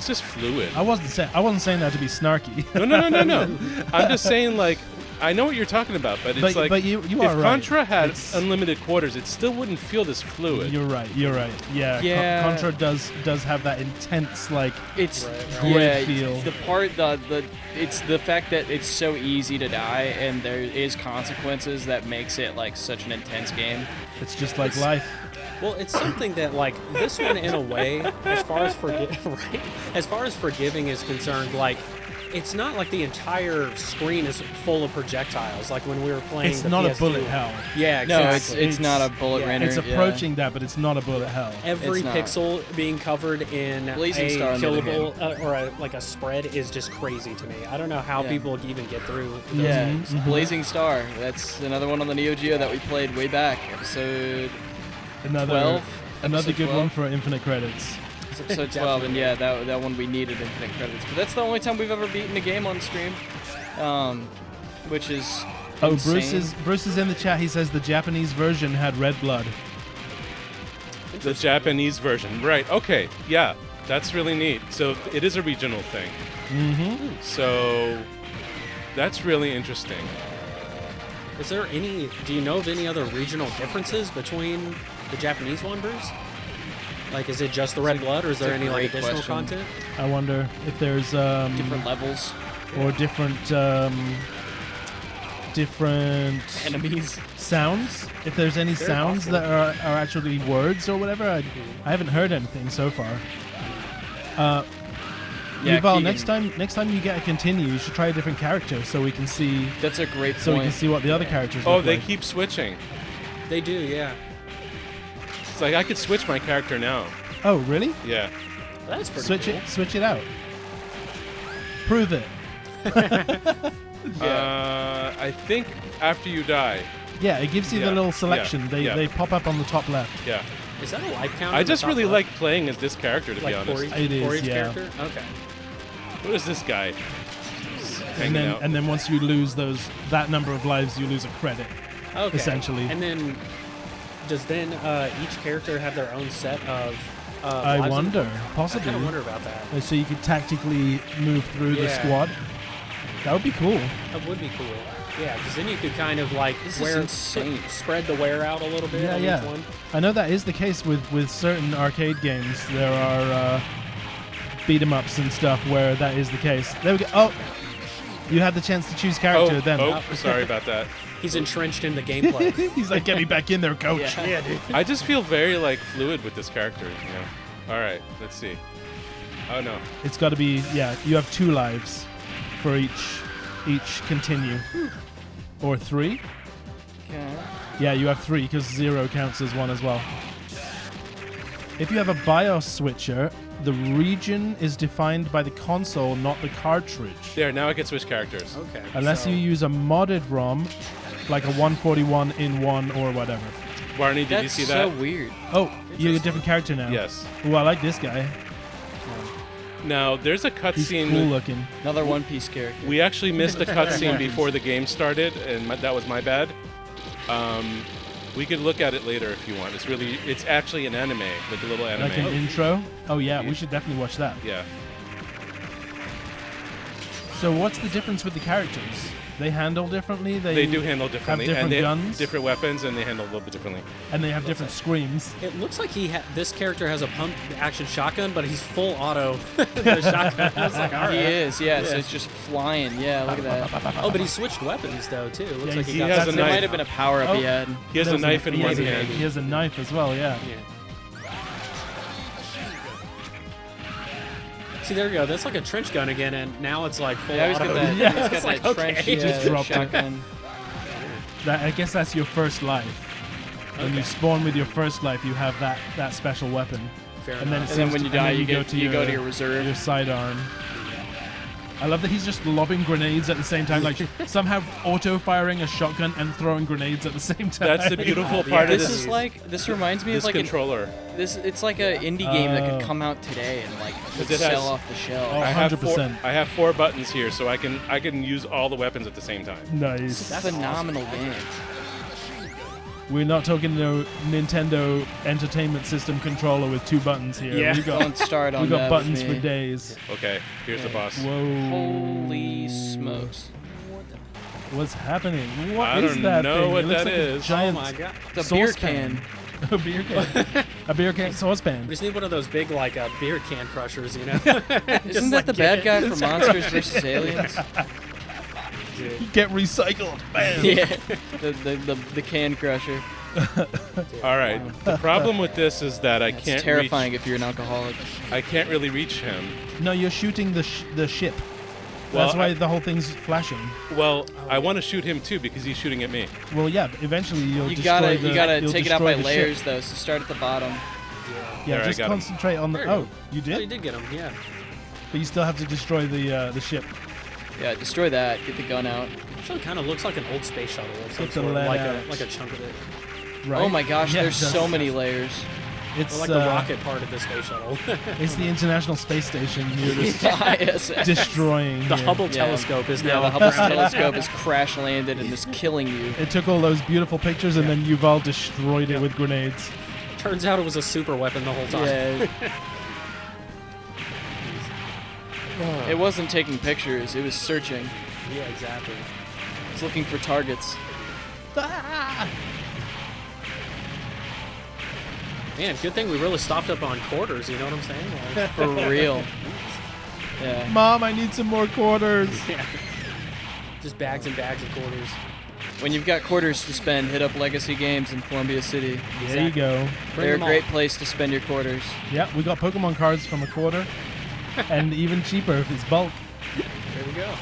just fluid. I wasn't saying that to be snarky. No. I'm just saying, like, I know what you're talking about, but it's like but you if are right. Contra had It's- unlimited quarters, it still wouldn't feel this fluid. You're right. Yeah. Yeah. Contra does have that intense like. It's Right, right. yeah. Feel. The part it's the fact that it's so easy to die and there is consequences that makes it like such an intense game. It's just like life. Well, it's something that like this one in a way, as far as right, as far as forgiving is concerned, like it's not like the entire screen is full of projectiles. Like when we were playing, It's the not a PS2. bullet hell. Yeah, No, exactly. it's not a bullet yeah. rainer. It's approaching that, but it's not a bullet hell. Every It's not. pixel being covered in Blazing a Star, on the other killable or like a spread is just crazy to me. I don't know how Yeah. people even get through. Those Yeah, games. Blazing Star. That's another one on the Neo Geo that we played way back, episode Another 12. another Episode good 12. one for infinite credits. It's episode 12, and yeah, that one we needed infinite credits. But that's the only time we've ever beaten a game on stream, which is Oh, insane. Bruce is in the chat. He says the Japanese version had red blood. The Japanese version, right? Okay, yeah, that's really neat. So it is a regional thing. Mm-hmm. So that's really interesting. Is there any? Do you know of any other regional differences between the Japanese one, Bruce? Like, is it just the red blood, or is there a any like great additional question. content? I wonder if there's different levels, or different enemies. sounds. If there's any Very sounds possible. that are actually words or whatever, I haven't heard anything so far. Yeah, Yuval, Keegan. next time you get a continue, you should try a different character so we can see That's a great so we point. can see what the other characters Oh, look they like. keep switching. They do, yeah. It's like I could switch my character now. Oh, really? Yeah. That's pretty cool. Switch it out. Prove it. I think after you die. Yeah, it gives you Yeah, the little yeah, selection. yeah. They pop up on the top left. Yeah. Is that a life counter? I in the just top really left? like playing as this character, to be like honest. for each, It is, for each yeah. character. Okay. What is this guy? Just hanging out. And then once you lose that number of lives, you lose a credit. Okay. Essentially. And then, does then each character have their own set of? I lives in- wonder, I possibly. kind of wonder about that. So you could tactically move through the Yeah. squad. That would be cool. That would be cool. Yeah, because then you could kind of like This is insane. spread the wear out a little bit on Yeah. each one. I know that is the case with certain arcade games. There are beat 'em ups and stuff where that is the case. There we go. Oh, you had the chance to choose character then. Sorry about that. He's entrenched in the gameplay. He's like, get me back in there, coach. Yeah. dude. I just feel very like fluid with this character. You know. All right, let's see. Oh no. It's got to be, yeah, you have 2 lives for each continue. Or 3? Okay. Yeah, you have 3 because 0 counts as 1 as well. If you have a BIOS switcher, the region is defined by the console, not the cartridge. There, now I can switch characters. Okay. Unless so- you use a modded ROM, like a 141 in 1 or whatever. Barney, did you That's see so that? weird. Oh, you get a different character now. Yes. Oh, I like this guy. Now, there's a He's cutscene. cool looking. Another One Piece character. We actually missed the cutscene before the game started, and that was my bad. We could look at it later if you want. It's actually an anime, like a little anime. Like an intro. Oh yeah, we should definitely watch that. Yeah. So what's the difference with the characters? They handle differently. They do handle differently. different and they guns? have different weapons, and they handle a little bit differently. and they have different screams. It looks like this character has a pump action shotgun, but he's full auto. The shotgun. I was like, all right. He is, yeah, so it's just flying. Yeah, look at that. Oh, but he switched weapons though too. It looks Yeah, like he he got has a There knife. might have been a power up he had. He has a knife in he one has a- hand. He has a knife as well. Yeah. Yeah. See, there we go. That's like a trench gun again, and now it's like full Yeah, he's auto. got that, Yeah. he's got It's that like, okay. trench He just dropped it. shotgun. I guess that's your first life. When you spawn with your first life, you have that special weapon. Fair And then, enough. it And then seems when to- you die, then you go go to your reserve. your sidearm. I love that he's just lobbing grenades at the same time, like somehow auto-firing a shotgun and throwing grenades at the same time. That's the beautiful part of This this. is like, this reminds me This of like controller. it's like an indie game that Oh. could come out today and like would it has- sell off the shelf. Oh, I have 100%. I have 4 buttons here, so I can use all the weapons at the same time. Nice. It's a phenomenal game. We're not talking no Nintendo Entertainment System controller with 2 buttons here. Yeah. We got, Don't start on we got that buttons with for me. days. Okay, here's the boss. Whoa. Holy smokes. What's happening? What I is don't that know thing? what It looks that like a is. Oh giant my god! The beer saucepan. can. A beer can. A beer can saucepan. We just need one of those big like beer can crushers, you know? Isn't that the bad guy from Monsters vs. Aliens? Get recycled. Bam. Yeah. The can crusher. All right. The problem with this is that I It's can't terrifying if you're an alcoholic. I can't really reach him. No, you're shooting the ship. Well, That's why I- the whole thing's flashing. Well, I want to shoot him too because he's shooting at me. Well, yeah, but eventually you'll You destroy gotta the, you gotta you'll take it out destroy by the layers ship. though. So start at the bottom. Yeah, There, I just got him. concentrate on the. There you Oh, go. you Oh, you did? did get him, yeah. But you still have to destroy the ship. Yeah, destroy that. Get the gun out. Actually, kind of looks like an old space shuttle of some Get the sort, lead like out. a chunk of it, Right? Oh my gosh, Yeah, there's it so does. many layers. It's or like the rocket part of the space shuttle. It's the International Space Station. You're just ISS. destroying. The here. Hubble Yeah. telescope is Yeah, now the Hubble telescope is crash landed and is killing you. It took all those beautiful pictures and then Yuval destroyed it with grenades. Turns out it was a super weapon the whole time. Yeah. It wasn't taking pictures, it was searching. Yeah, exactly. It's looking for targets. Man, good thing we really stopped up on quarters. You know what I'm saying? Like, For real. Yeah. Mom, I need some more quarters. yeah. Just bags and bags of quarters. When you've got quarters to spend, hit up Legacy Games in Columbia City. There you go. Bring They're a them all. great place to spend your quarters. Yeah, we got Pokemon cards from a quarter, and even cheaper if it's bulk. There we go.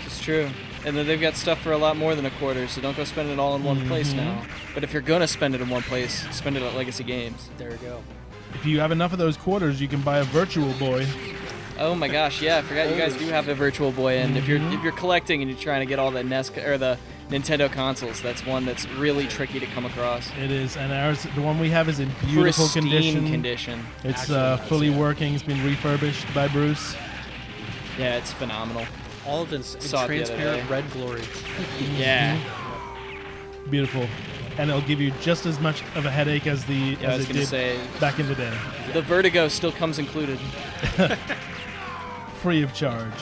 It's true. And then they've got stuff for a lot more than a quarter, so don't go spend it all in one place now. But if you're gonna spend it in one place, spend it at Legacy Games. There we go. If you have enough of those quarters, you can buy a Virtual Boy. Oh my gosh, yeah, I forgot you guys do have a Virtual Boy, and if you're collecting and you're trying to get all the NES or the Nintendo consoles, that's one that's really tricky to come across. It is, and ours, the one we have is in beautiful Pristine condition. It's Actually nice, fully yeah. working. It's been refurbished by Bruce. Yeah, it's phenomenal. All of it in Saw it the other transparent day. red glory. Yeah. Beautiful, and it'll give you just as much of a headache as the Yeah, I was as it gonna did say back in the day, the Vertigo still comes included. free of charge.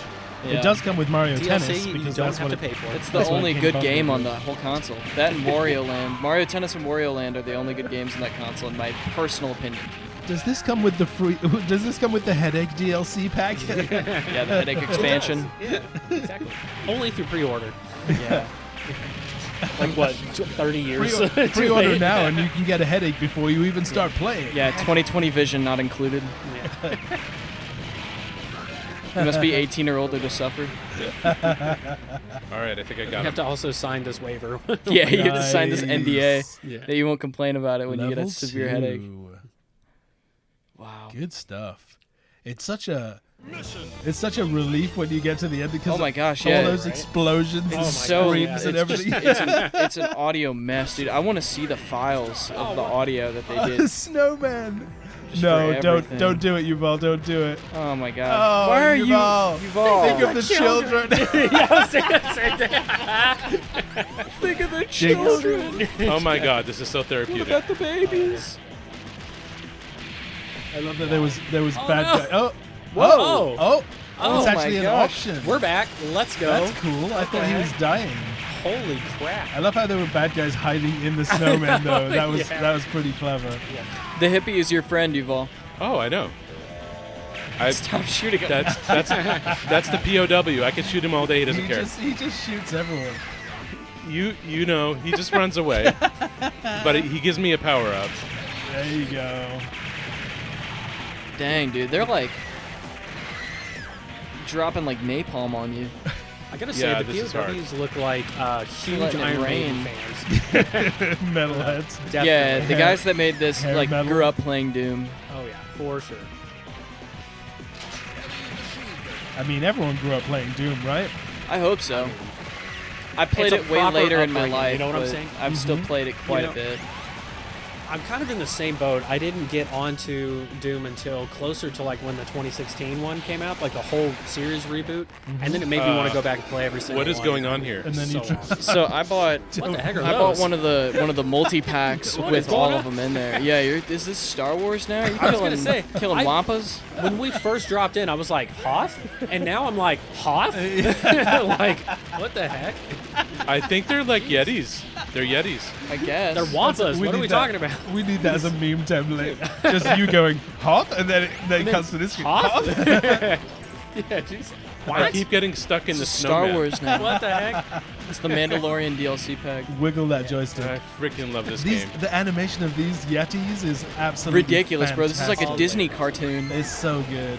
Yeah. It does come with Mario DLC, Tennis you because don't that's have what to pay for it. It's the That's what only it came good bundled game on with. the whole console. That and Wario Land. Mario Tennis and Wario Land are the only good games in that console, in my personal opinion. Does this come with the free? Does this come with the headache DLC pack? Yeah, the headache expansion. Yeah, exactly. Only if you pre-order. Yeah. Like what, 30 years? Pre- Pre-order now, and you can get a headache before you even start playing. Yeah, 2020 vision not included. Yeah. You must be 18 or older to suffer. All right, I think I You got have him. to also sign this waiver. Yeah, you have to sign this Nice. NDA Yeah. that you won't complain about it when you get a Level severe 2. headache. Wow. Good stuff. It's such a It's such a relief when you get to the end because Oh my gosh, all yeah. those explosions Oh and my so- screams and everything. It's an audio mess, dude. I want to see the files of the audio that they The did. snowman. Just No, for don't everything. do it, Yuval. Don't do it. Oh my god. Oh, Why are Yuval. you? Yuval. Think of the children. yeah, I was saying the same thing. Think of the Jinx. children. Oh my god, this is so What therapeutic. about the babies? I love that there was bad no. guy. Oh, Whoa. oh, Oh it's my actually an gosh. option. We're back. Let's go. That's cool. I thought he was dying. Holy crap. I love how there were bad guys hiding in the snowman though. That was Yeah. that was pretty clever. The hippie is your friend, Yuval. Oh, I know. Stop shooting him. That's the POW. I could shoot him all day. He doesn't care. He just shoots everyone. You know, he just runs away. But he gives me a power up. There you go. Dang, dude. They're like dropping like napalm on you. I gotta say, Yeah, the this is hard. POWs look like huge Letting it Iron rain. Maiden fans. Metalheads. Definitely. Yeah, the guys that made this Hair like metal. grew up playing Doom. Oh yeah, for sure. I mean, everyone grew up playing Doom, right? I hope so. I played It's a it way proper later in my upbringing, life. you know what I'm but saying? I've still played it quite know, a bit. I'm kind of in the same boat. I didn't get onto Doom until closer to like when the 2016 one came out, like the whole series reboot, and then it made me want to go back and play every single What is one. going on here? And then So you try. awesome. So I bought. What the heck are I bought those? one of the multi packs What with is all going of them in there. Yeah, is this Star Wars now? Are you I was killing, gonna say, killing I- wampas? When we first dropped in, I was like, Hoth? And now I'm like, Hoth? Like, what the heck? I think they're like Yetis. They're Yetis. I guess. They're Wampas. What are need we that- talking about? We need that as a meme template. Just you going hot, and then it cuts to this. Hoth? yeah, jeez. I keep getting stuck in the It's Star snowman. Wars now. What the heck? It's the Mandalorian DLC pack. Wiggle that joystick. I freaking love this These, game. the animation of these Yetis is absolutely Ridiculous, bro. This is like a fantastic. Disney cartoon. It's so good.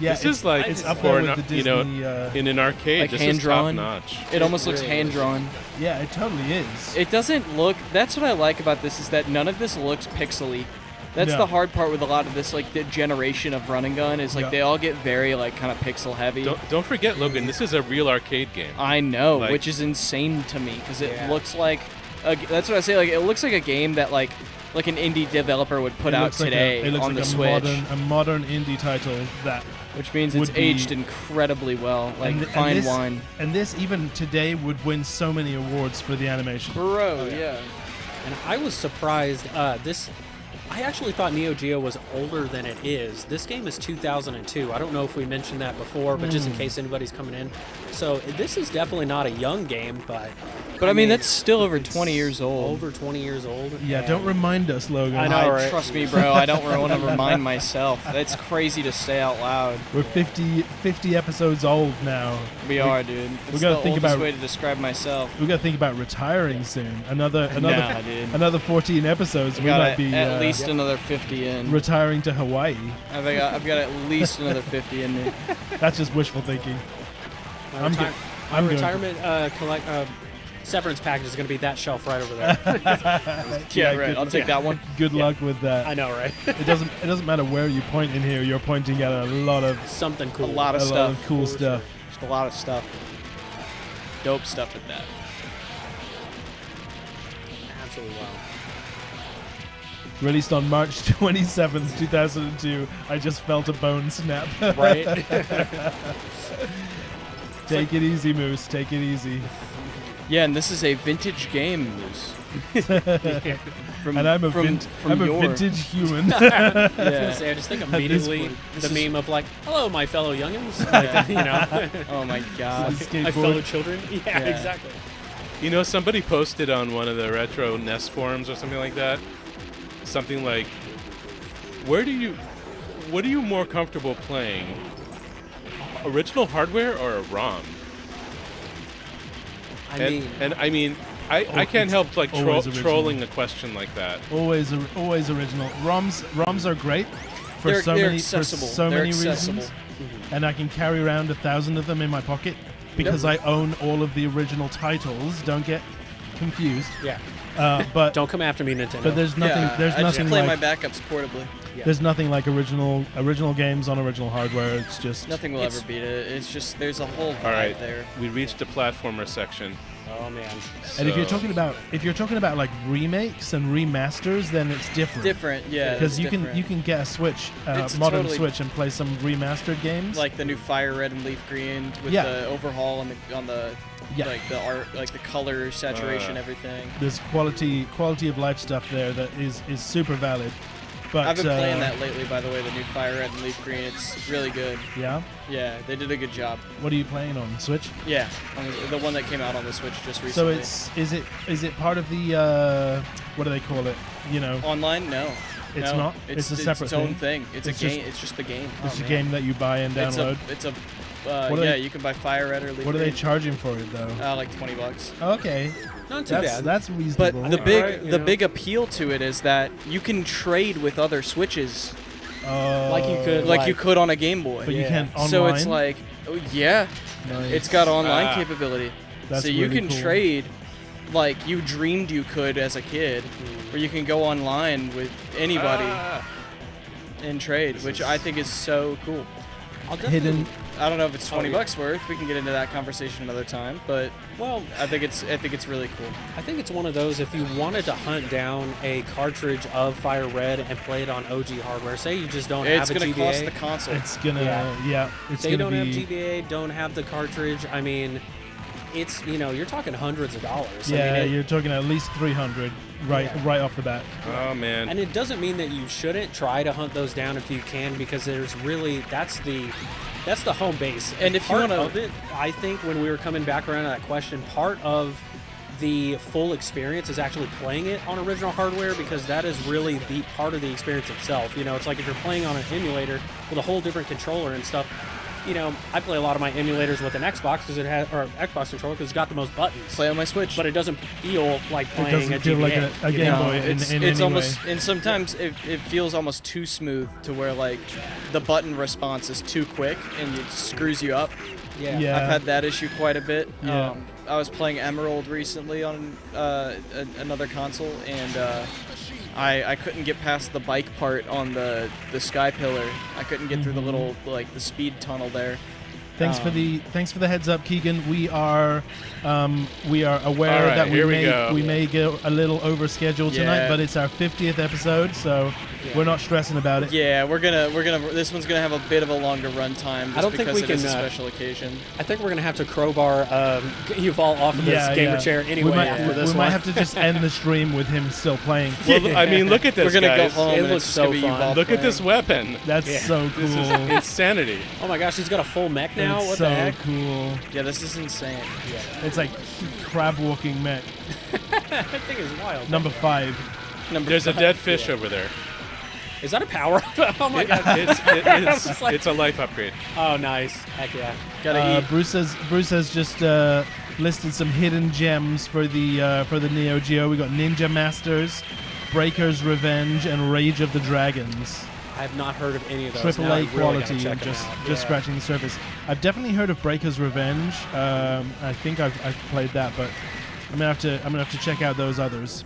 Yeah, This is like it's up for there an, with the you know, Disney. in an arcade. Like this hand-drawn. is top notch. It almost looks really hand drawn. Yeah, it totally is. It doesn't look. That's what I like about this is that none of this looks pixely. That's No. the hard part with a lot of this, like the generation of run and gun is like Yeah. they all get very like kind of pixel heavy. Don't forget, Logan. This is a real arcade game. I know, Like- which is insane to me because it Yeah. looks like that's what I say. Like it looks like a game that like an indie developer would put It out looks like today it looks on like the a Switch, modern indie title that. which means it's would be- aged incredibly well, like and fine this, wine. And this even today would win so many awards for the animation. Bro, yeah. And I was surprised. I actually thought Neo Geo was older than it is. This game is 2002. I don't know if we mentioned that before, but just in case anybody's coming in. So this is definitely not a young game, but But I mean, that's still over 20 years old. over 20 years old. Yeah, and don't remind us, Logan. I know, right? Trust me, bro. I don't want to remind myself. That's crazy to say out loud. We're 50 episodes old now. We are, dude. It's gotta the think oldest about- way to describe myself. We got to think about retiring soon. Another Nah, dude. another 14 episodes. We We got might be at least another 50 in. retiring to Hawaii. I've got at least another 50 in me. That's just wishful thinking. My, I'm reti- good. my I'm good. retirement severance package is going to be that shelf right over there. Yeah, right. good- I'll take that one. Good luck with that. I know, right? It doesn't matter where you point in here. You're pointing at a lot of Something A cool. lot of a lot stuff. of cool For stuff. Just a lot of stuff. Dope stuff at that. Absolutely wow. Released on March 27th, 2002. I just felt a bone snap. Right? Take it easy, Moose. Take it easy. Yeah, and this is a vintage game, Moose. From, And I'm a from your, vintage human. I was gonna Yeah. say, I just think this immediately point. the meme of like, "Hello, my fellow youngins," like, you know, Oh my god. my fellow children. Yeah, Yeah. exactly. You know, somebody posted on one of the retro NES forums or something like that. Something like, what are you more comfortable playing? Original hardware or a ROM? I mean, I can't it's help like always original. trolling a question like that. always original. ROMs are great for They're so many accessible. for so They're many accessible. reasons, and I can carry around 1,000 of them in my pocket because I own all of the original titles. Don't get confused. Yeah. But Don't come after me, Nintendo. but there's nothing. Yeah, there's I nothing just play like my backups portably. Yeah. There's nothing like original games on original hardware. It's just Nothing will ever beat it. It's just there's a whole vibe All right, there. we reached the platformer section. Oh man. And if you're So- talking about like remakes and remasters, then it's different. Different, yeah. Because it's you different. can get a Switch, It's modern totally- Switch, and play some remastered games. like the new Fire Red and Leaf Green with Yeah. the overhaul on the Yeah. like the art, like the color saturation, everything. There's quality of life stuff there that is super valid. But I've been playing that lately, by the way. The new Fire Red and Leaf Green. It's really good. Yeah. Yeah, they did a good job. What are you playing on Switch? Yeah, on the one that came out on the Switch just recently. So is it part of the what do they call it? You know, online? No, It's no. not? It's a separate its own thing? thing. It's It's a game. just- It's just the game. it's a game that you buy and download. It's a What are yeah. they- You can buy Fire Red or Leaf What are they Green. charging for it though? Like $20. Okay, Not too that's bad. that's But reasonable. the big Alright, you the know. big appeal to it is that you can trade with other Switches Like you could, like you could on a Game Boy. but you Yeah. can't online. So it's like, oh, yeah, Nice. it's got online Ah. capability. That's so you really can cool. trade like you dreamed you could as a kid, where you can go online with anybody Ah. and trade, which I think is so cool. I'll definitely, hidden. I don't know if it's Oh, 20 yeah. bucks worth. We can get into that conversation another time, but Well, I think it's really cool. I think it's one of those, if you wanted to hunt down a cartridge of Fire Red and play it on OG hardware, say you just don't It's have a gonna GBA. cost the console. It's gonna Yeah. It's say you gonna don't be have GBA, don't have the cartridge. I mean, it's, you're talking hundreds of dollars. yeah. I mean, You're talking at least 300 right off the bat. Oh man. and it doesn't mean that you shouldn't try to hunt those down if you can, because there's really that's the home base. And if you part wanna- of it, I think when we were coming back around to that question, part of the full experience is actually playing it on original hardware, because that is really the part of the experience itself. It's like if you're playing on an emulator with a whole different controller and stuff. I play a lot of my emulators with an Xbox because it has, or Xbox controller because it's got the most buttons. Play on my Switch. But it doesn't feel like It playing doesn't a feel like GBA. a you Game know? Boy in it's any almost, way. and sometimes it feels almost too smooth to where like the button response is too quick and it screws you up. Yeah. Yeah. I've had that issue quite a bit. Yeah. I was playing Emerald recently on another console, and I couldn't get past the bike part on the Sky Pillar. I couldn't get through the little the speed tunnel there. Thanks for the heads up, Keegan. We are aware All right, that here we go. we may go a little over schedule tonight, Yeah. but it's our 50th episode, so we're not stressing about it. Yeah, we're gonna this one's gonna have a bit of a longer run time just I don't think because we it is a can, special occasion. I think we're gonna have to crowbar Yuval off of this gamer chair anyway. We might, after this we might one. have to just end the stream with him still playing. Well, I mean, look at this, We're gonna guys. go home. It and looks it's just so gonna be fun. Yuval Look at this playing. weapon. That's Yeah. so cool. This is insanity. Oh my gosh, he's got a full mech now. It's What so the heck? cool. Yeah, this is insane. It's like crab walking mech. That thing is wild. Number 5. There's a dead fish over there. Is that a power up? Oh my god. It's a life upgrade. Oh nice. Heck yeah. Gotta eat. Bruce has just listed some hidden gems for the Neo Geo. We got Ninja Masters, Breaker's Revenge, and Rage of the Dragons. I have not heard of any of those. Triple Now I A really quality, gotta check and them just out. just scratching the surface. I've definitely heard of Breaker's Revenge. I think I've played that, but I'm gonna have to check out those others.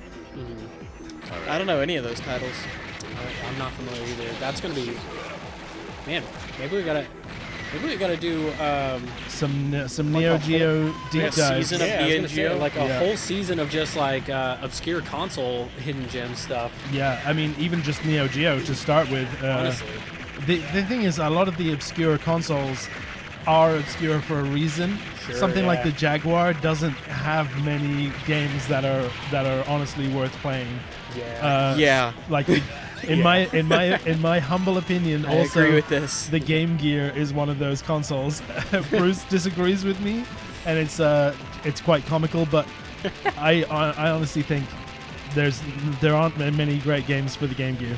I don't know any of those titles. I'm not familiar either. That's gonna be, man. Maybe we gotta do Some Neo Geo deep a dives. season of I was Neo gonna say, Geo? like a Yeah. whole season of just like obscure console hidden gem stuff. Yeah, I mean even just Neo Geo to start with. Honestly. The thing is, a lot of the obscure consoles are obscure for a reason. Sure, Something like yeah. the Jaguar doesn't have many games that are honestly worth playing. Yeah. Yeah. Like in my humble opinion, I also agree with this. the Game Gear is one of those consoles. Bruce disagrees with me, and it's quite comical. But I honestly think there aren't many great games for the Game Gear.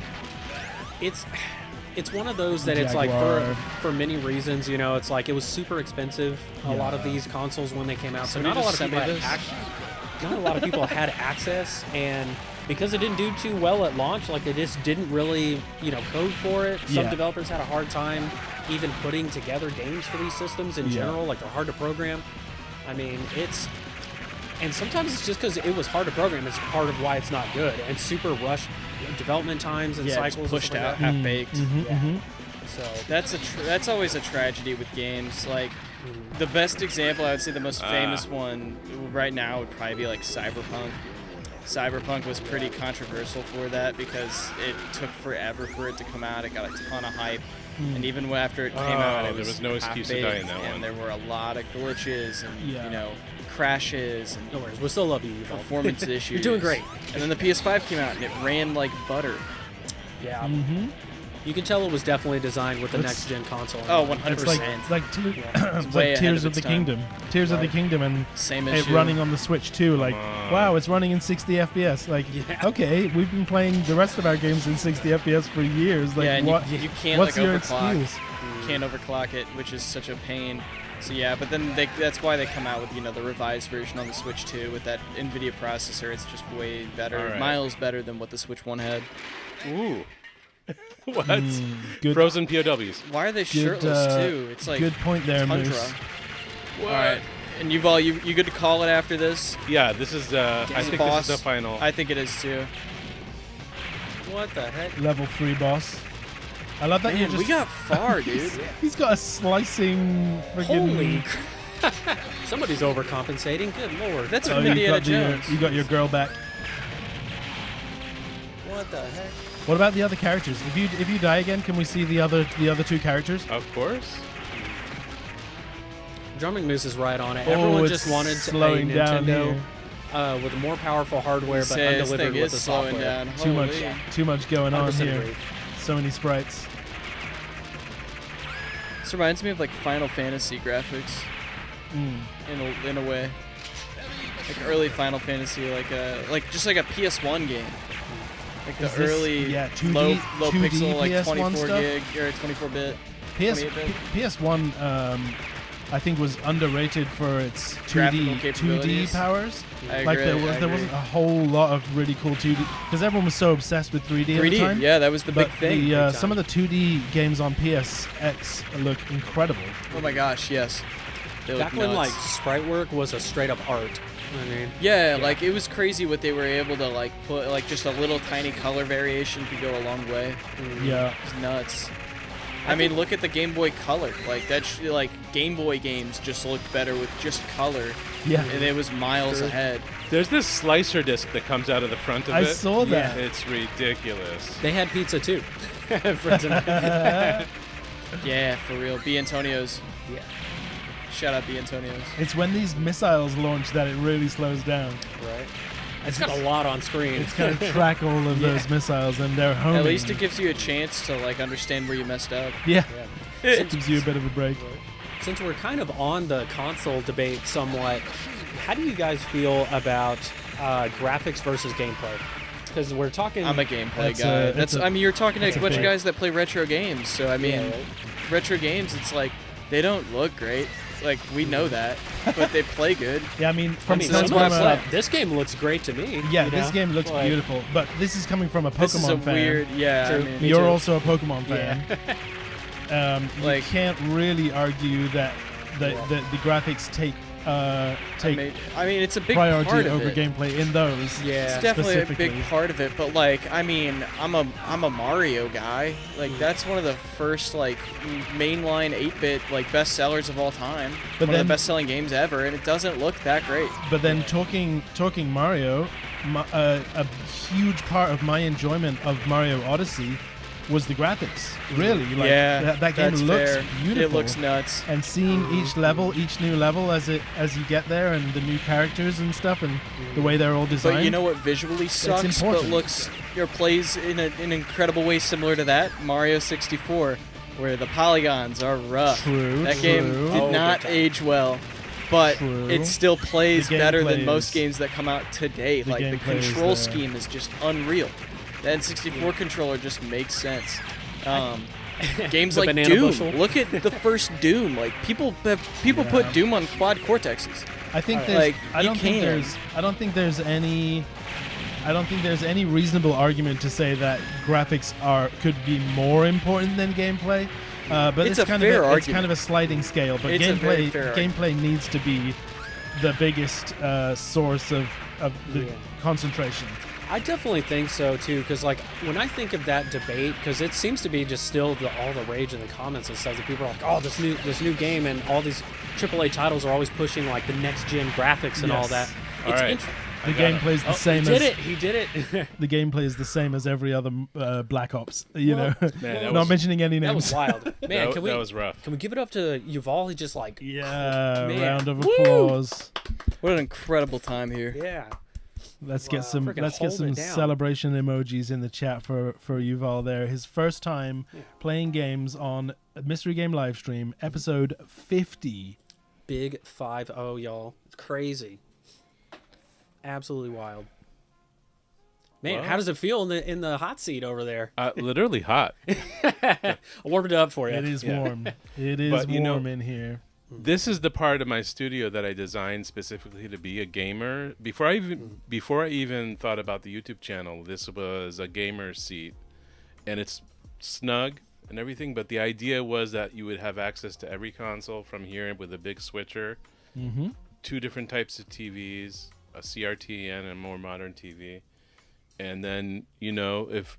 It's one of those that it's like Jaguar. for many reasons, it's like it was super expensive. A lot of these consoles when they came out, so Somebody not a lot just of people sent me had this. not a lot of people had access, and because it didn't do too well at launch, like they just didn't really code for it. Some Yeah. developers had a hard time even putting together games for these systems in Yeah. general. Like they're hard to program. I mean, and sometimes it's just because it was hard to program. It's part of why it's not good and super rushed. development times and Yeah, just cycles pushed and stuff out, like half baked. that. So That's always a tragedy with games. Like the best example, I would say the most famous one right now would probably be like Cyberpunk. Cyberpunk was pretty controversial for that because it took forever for it to come out. It got a ton of hype, and even after it came out, it there was no excuse to die in that and one. there were a lot of glitches and crashes and no worries, we still love you. Evo. performance issues. You're doing great. And then the PS5 came out and it ran like butter. Yeah. Mm-hmm. You can tell it was definitely designed with the It's- next gen console. Oh, 100%. It's like it's way like ahead Tears of of the its time. Kingdom. Tears of the Kingdom, and Same it issue. running on the Switch too. Like, wow, it's running in 60 FPS. Like, Yeah. okay, we've been playing the rest of our games in 60 FPS for years. Like, yeah, and what? you can't what's like your overclock. excuse? You can't overclock it, which is such a pain. So yeah, but then that's why they come out with the revised version on the Switch 2 with that NVIDIA processor. It's just way better, All right. miles better than what the Switch 1 had. Ooh. What? Good, Frozen POWs. Why are they good, shirtless too? It's like good point there, tundra. Moose. What? All right, and Yuval, you good to call it after this? Yeah, this is. I think boss. this is the final. I think it is too. What the heck? Level 3 boss. I love that you Man, just. we got far, dude. He's got a slicing Holy friggin'. Somebody's overcompensating. Good lord. That's Oh, from you Indiana got, your, Jones. you got your girl back. What the heck? What about the other characters? If you die again, can we see the other two characters? Of course. Drumming Moose is right on it. Oh, Everyone it's just wanted to slowing a down Nintendo here. with more powerful hardware, but Say, this undelivered thing with is the slowing software. down. Too much going on 100% here. agree. So many sprites. This reminds me of like Final Fantasy graphics in a way. Like early Final Fantasy, like just like a PS1 game. Like the Is this- early yeah, 2D low 2D pixel, like PS1 24 stuff? gig or 24-bit. PS, 28-bit. PS1, I think, was underrated for its Graphical 2D capabilities. powers. I Like agree, I there agree. wasn't a whole lot of really cool 2D because everyone was so obsessed with 3D, at the 3D, time. yeah, that was the But big thing. the, Big some of the 2D games on PSX look incredible. Oh my gosh, yes. They look Back when like nuts. sprite work was a straight up art. I mean, Yeah, like it was crazy what they were able to like put, like just a little tiny color variation could go a long way. Yeah. It's nuts. I mean, look at the Game Boy Color. Like like Game Boy games just looked better with just color, Yeah. and it was miles ahead. There's this slicer disc that comes out of the front of I it. saw that. It's ridiculous. they had pizza too. For tonight. Yeah, for real. B. Antonio's. Yeah. Shout out B. Antonio's. It's when these missiles launch that it really slows down. Right. It's got a lot on screen. It's going to track all of those missiles and they're homing. At least it gives you a chance to like understand where you messed up. Yeah. Yeah. It gives you a bit of a break. Since we're kind of on the console debate somewhat, how do you guys feel about graphics versus gameplay? Because we're talking. I'm a gameplay That's guy. a- that's a- I mean, you're talking to that's a a bunch of big- guys that play retro games. So I mean, Yeah, right. retro games, it's like they don't look great. Like we know that, but they play good. Yeah, I mean, I from mean, that's some why of I the play. stuff- this game looks great to me. Yeah, you this know? game looks Like, beautiful, but this is coming from a This is a Pokemon fan. weird, yeah. True. I mean, Me You're too. also a Pokemon fan. You Like- can't really argue that the graphics take I mean, it's a big priority part of over it. gameplay in those. Yeah. It's definitely a specifically. big part of it, but like, I mean, I'm a Mario guy. Like, that's one of the first like mainline 8-bit like best sellers of all time. But One of then- the best selling games ever, and it doesn't look that great. But then talking Mario, a huge part of my enjoyment of Mario Odyssey was the graphics. Really, like yeah, that game that's looks fair. beautiful. It looks nuts. And seeing each new level as you get there, and the new characters and stuff, and the way they're all designed. But you know what visually sucks, but important. looks or plays in an incredible way similar to that? Mario 64, where the polygons are rough. True, That true. game did Oh, not big time. age well, but True. it still plays The better than gameplay most is- games that come out today. the Like the gameplay is control there. scheme is just unreal. The N64 controller just makes sense. Games The like banana Doom. bushel. Look at the first Doom. Like people put Doom on quad cortexes. I think Alright. there's. Like, I you don't think can. there's. I don't think there's any. I don't think there's any reasonable argument to say that graphics could be more important than gameplay. But It's a kind fair of argument. kind of a sliding scale. But It's a very fair gameplay needs to be the biggest source of the Yeah. concentration. I definitely think so too, because like when I think of that debate, because it seems to be just still all the rage in the comments and stuff that people are like, oh, this new game and all these AAA titles are always pushing like the next gen graphics and all that. All It's right. The gameplay is the same he as did it. He did it. the gameplay is the same as every other Black Ops. You know, Man, that not was- mentioning any That names. was wild, man. that was rough. Can we give it up to Yuval? He just like Yeah, Man. round of Woo! applause. What an incredible time here. yeah. Let's get some Freaking let's get hold it some down. celebration emojis in the chat for Yuval there. His first time playing games on a Mystery Game Livestream, episode 50. Big 5-0, y'all. It's crazy. Absolutely wild. Man, Well- how does it feel in the hot seat over there? Literally hot. I warmed it up for you. It is Yeah. warm. It is But, you know- warm in here. This is the part of my studio that I designed specifically to be a gamer. Before I even thought about the YouTube channel, this was a gamer seat, and it's snug and everything. But the idea was that you would have access to every console from here with a big switcher, Mm-hmm. 2 different types of TVs, a CRT and a more modern TV. And then, you know, if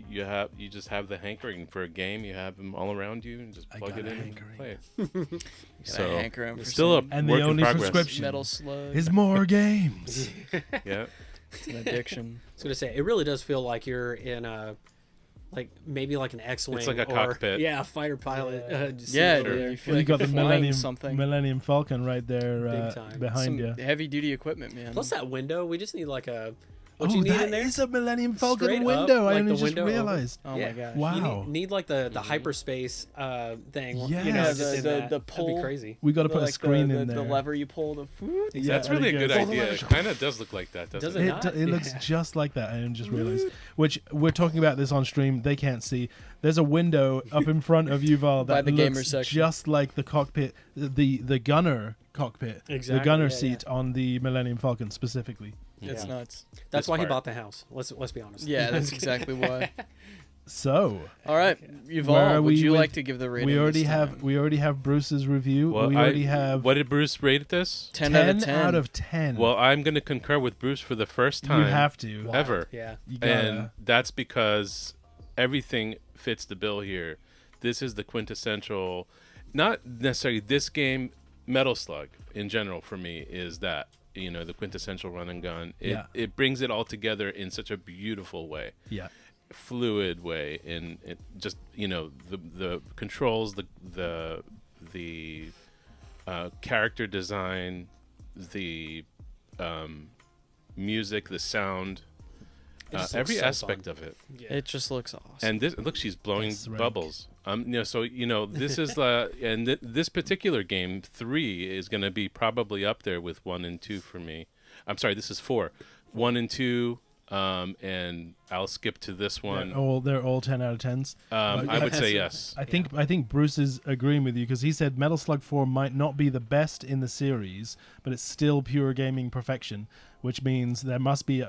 you just have the hankering for a game, you have them all around you and just I plug got it a in and hankering. play it. Got So a hankering it's for still a some And work the in only progress. prescription Metal Slug. is more games. Yeah. It's an addiction. I was gonna say it really does feel like you're in a maybe like an X-wing. It's like a or, cockpit. Yeah, a fighter pilot. Just Yeah, sitting over dude, there. you feel You like got you're the flying something. Millennium Falcon right there Big time. behind Some you. heavy duty equipment, man. Plus that window, we just need like a. What Oh, you need that in there? is a Millennium Falcon Straight up, window. I like only the just window over. realized. Oh Yeah. my gosh. Wow. You need like the hyperspace thing. Yes. You know, Yeah, just the- in the- that. the That'd pull. be crazy. We got to The, put a like, screen the, in there. The lever you pull. Yeah, That's really a good and it idea. goes- It kind of does look like that, doesn't Does it? it It, not? it looks just like that. I didn't just realized. Which we're talking about this on stream. They can't see. There's a window up in front of Yuval By that the gamer looks section. just like the cockpit, the gunner cockpit, the Exactly, gunner yeah, seat on the Millennium Falcon specifically. It's Yeah. nuts. That's This why he part. bought the house. Let's be honest. Yeah, that's exactly why. So All right, Where Yuval, are would we you with- like to give the rating? we already this have time? Bruce's review. Well, we already have What did Bruce rate this? 10 out of 10. Well, I'm going to concur with Bruce for the first time you have to. Wild. ever. Yeah. You gotta. And that's because everything fits the bill here. This is the quintessential, not necessarily this game, Metal Slug in general for me is that, you know, the quintessential run and gun. It brings it all together in such a beautiful way, Yeah. fluid way, in it just, you know, the controls, the character design, the music, the sound, It just every looks so aspect fun. of it. Yeah. It just looks awesome. And this, look, she's blowing That's rank. bubbles. You know, so you know, this is this particular game 3 is going to be probably up there with 1 and 2 for me. I'm sorry, this is 4, 1 and 2, and I'll skip to this one. They're all 10 out of 10s. I would say yes. I think Bruce is agreeing with you because he said Metal Slug 4 might not be the best in the series, but it's still pure gaming perfection, which means there must be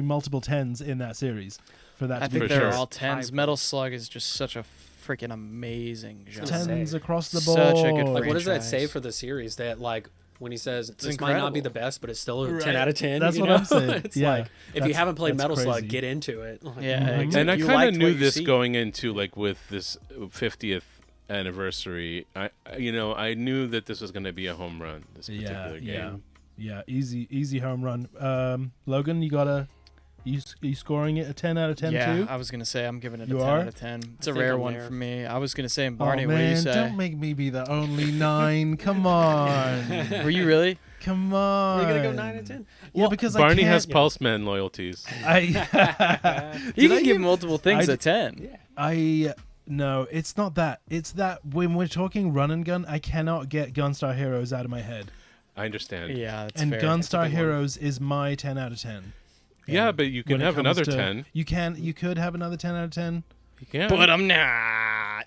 multiple 10s in that series for that I to be think For they're sure. all 10s. Hybrid. Metal Slug is just such a freaking amazing genre. gonna say. 10s across the Such board. a good Like, what does that franchise. say for the series? That like when he says this might not incredible. be the best, but it's still a Right. 10 out of 10. That's you what know? I'm saying. It's Yeah. like if you That's- haven't played that's Metal Slug, crazy. get into it. Like, Yeah, Mhm. exactly. And I You kind liked of what knew you this see. going into like with this 50th anniversary. I knew that this was going to be a home run. This particular game. Yeah, easy home run. Logan, you scoring it a 10 out of 10 yeah, too? I was gonna say I'm giving it You a 10 are? out of 10. It's a think rare I'm one there. for me. I was gonna say, Oh Barney, what do man, you say? don't make me be the only 9. Come on. Were you really? Come on. We're gonna go 9 out of 10. Yeah, because Barney I has can't, Pulse Man loyalties. You Did I can give multiple things I a 10. No, it's not that. It's that when we're talking run and gun, I cannot get Gunstar Heroes out of my head. I understand. Yeah, that's And fair. Gunstar big one. Heroes is my 10 out of 10. Yeah, And but you can when it have comes another to- 10. You could have another 10 out of 10. You can. But I'm not.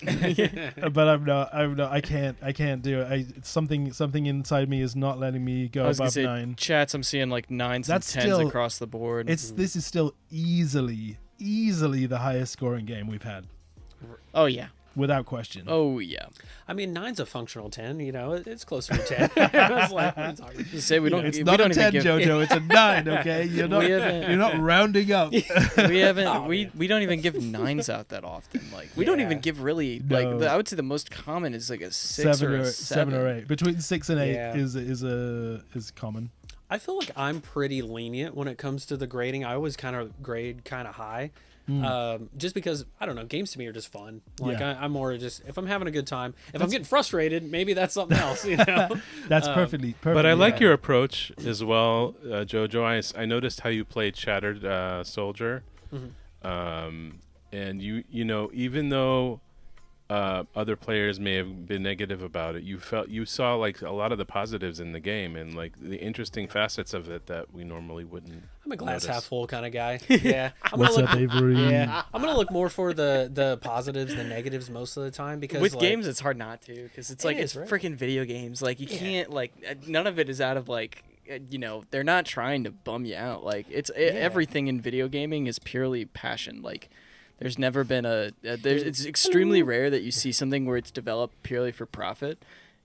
But I'm not. I can't do it. Something inside me is not letting me go I was gonna above say, 9. chats, I'm seeing like 9s That's and 10s still- across the board. This is still easily the highest scoring game we've had. Oh yeah. without question. Oh yeah. I mean, 9's a functional 10. You know, it's closer to 10. I was like, what are you talking about? You say we don't. It's we not don't a 10, even give, Jojo. It's a 9. Okay, you're not. haven't- You're not rounding up. we haven't. Oh, we man. we don't even give 9s out that often. Like we don't Yeah. even give really No. I would say the most common is like a 6 or a 7. 7 or 8. Between 6 and 8 Yeah. is common. I feel like I'm pretty lenient when it comes to the grading. I always kind of grade kind of high. Just because, I don't know, games to me are just fun. Like, Yeah. I'm more just, if I'm having a good time, if I'm getting frustrated, maybe that's something else, you know? That's perfectly. But I like yeah. your approach as well, Jojo. I noticed how you played Shattered Soldier, and you know, even though other players may have been negative about it, you saw like a lot of the positives in the game and like the interesting facets of it that we normally wouldn't. I'm a glass notice. half full kind of guy. Yeah. What's up, Avery? Yeah, I'm gonna look more for the positives than negatives most of the time because With like, games, it's hard not to because it's like is, it's right? freaking video games. Like you can't like none of it is out of like you know they're not trying to bum you out. Like everything in video gaming is purely passion. Like there's never been it's extremely rare that you see something where it's developed purely for profit,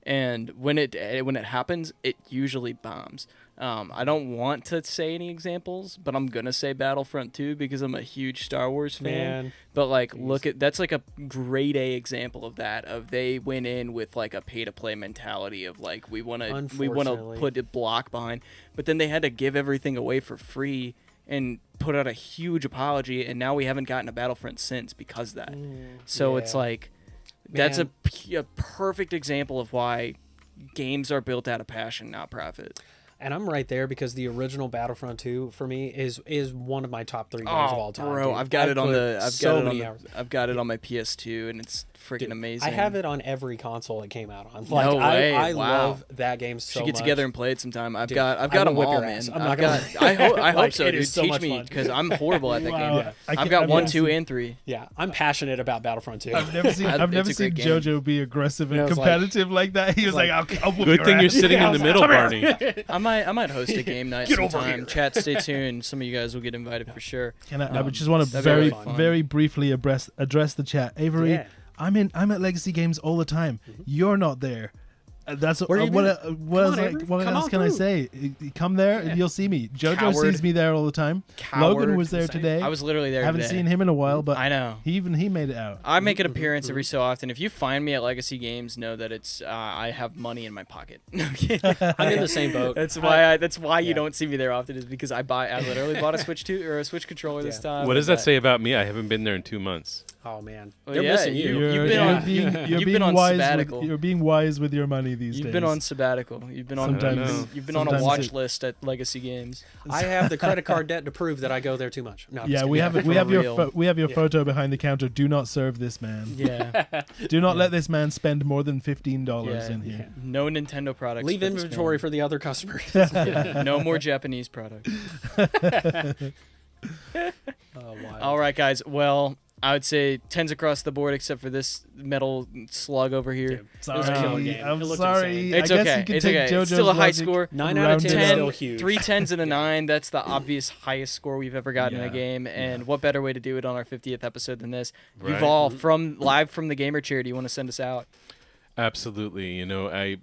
and when it happens, it usually bombs. I don't want to say any examples, but I'm gonna say Battlefront 2 because I'm a huge Star Wars fan. Man. But like, look at that's like a grade A example of that. Of they went in with like a pay to play mentality of like we want to Unfortunately. put a block behind, but then they had to give everything away for free and put out a huge apology, and now we haven't gotten a Battlefront since because of that. So it's yeah. like that's Man. a perfect example of why games are built out of passion, not profit. And I'm right there because the original Battlefront 2 for me is one of my top 3 games of all time. bro, dude. I've got I it on put the so many hours. I've got it on my PS2, and it's freaking Dude, amazing. I have it on every console it came out on. Like way, I wow. love that game so should get much. together and play it sometime. I've Dude, got I them will whip all, your man. ass. I'm I've not got. gonna- I hope Like, so, it dude. is so Teach much me fun. because I'm horrible at that Wow. game. Yeah. I've got 1, never 2, seen- and 3. Yeah, I'm passionate about Battlefront 2. I've never seen. It's I've never a great seen game. JoJo be aggressive and Yeah, it's like- competitive like that. He was like, "I'll whoop Good your thing you're ass." sitting in the middle, Barney. I might host a game night Get over sometime. here. Chat, stay tuned. Some of you guys will get invited for sure. Can I just want to that'd be very, really fun. very briefly address the chat. Avery, Yeah. I'm at Legacy Games all the time. You're not there. That's Where you what. been? What, Come else, on, like, Avery. what Come else on can I through. say? Come there Yeah. and you'll see me. JoJo Coward. sees me there all the time. Coward. Logan was there Same. today. I was literally there. Haven't today. seen him in a while, but I know. he made it out. I make an appearance every so often. If you find me at Legacy Games, know that it's I have money in my pocket. No, I'm kidding. I'm in the same boat. That's why you Yeah. don't see me there often is because I literally bought a Switch 2 or a Switch controller this Yeah. time. What does that say about me? I haven't been there in 2 months. Oh man, Well, they're yeah, missing you. You've been on- you're you've being been on wise sabbatical. you're being wise with your money these days. You've been on sabbatical. You've been on Sometimes- you've been on a sometimes watch it- list at Legacy Games. I have the credit card debt to prove that I go there too much. No, I'm Yeah, just we kidding. have For your real. we have your Yeah. photo behind the counter. Do not serve this man. Yeah. Do not let this man spend more than $15 Yeah. in here. No Nintendo products. Leave for this inventory man. for the other customers. Yeah, no more Japanese products. Oh, wow. All right, guys. Well, I would say 10s across the board, except for this metal slug over here. Dude, it was a killer game. I'm It looked sorry. insane. It's I guess okay. you can It's take okay. JoJo's It's still a high logic, score. 9 out of 10 is round it still up. huge. 3 10s and a 9. That's the obvious highest score we've ever gotten in Yeah. a game. And what better way to do it on our 50th episode than this? Right. Yuval, from live from the gamer chair, do you want to send us out? Absolutely. You know, I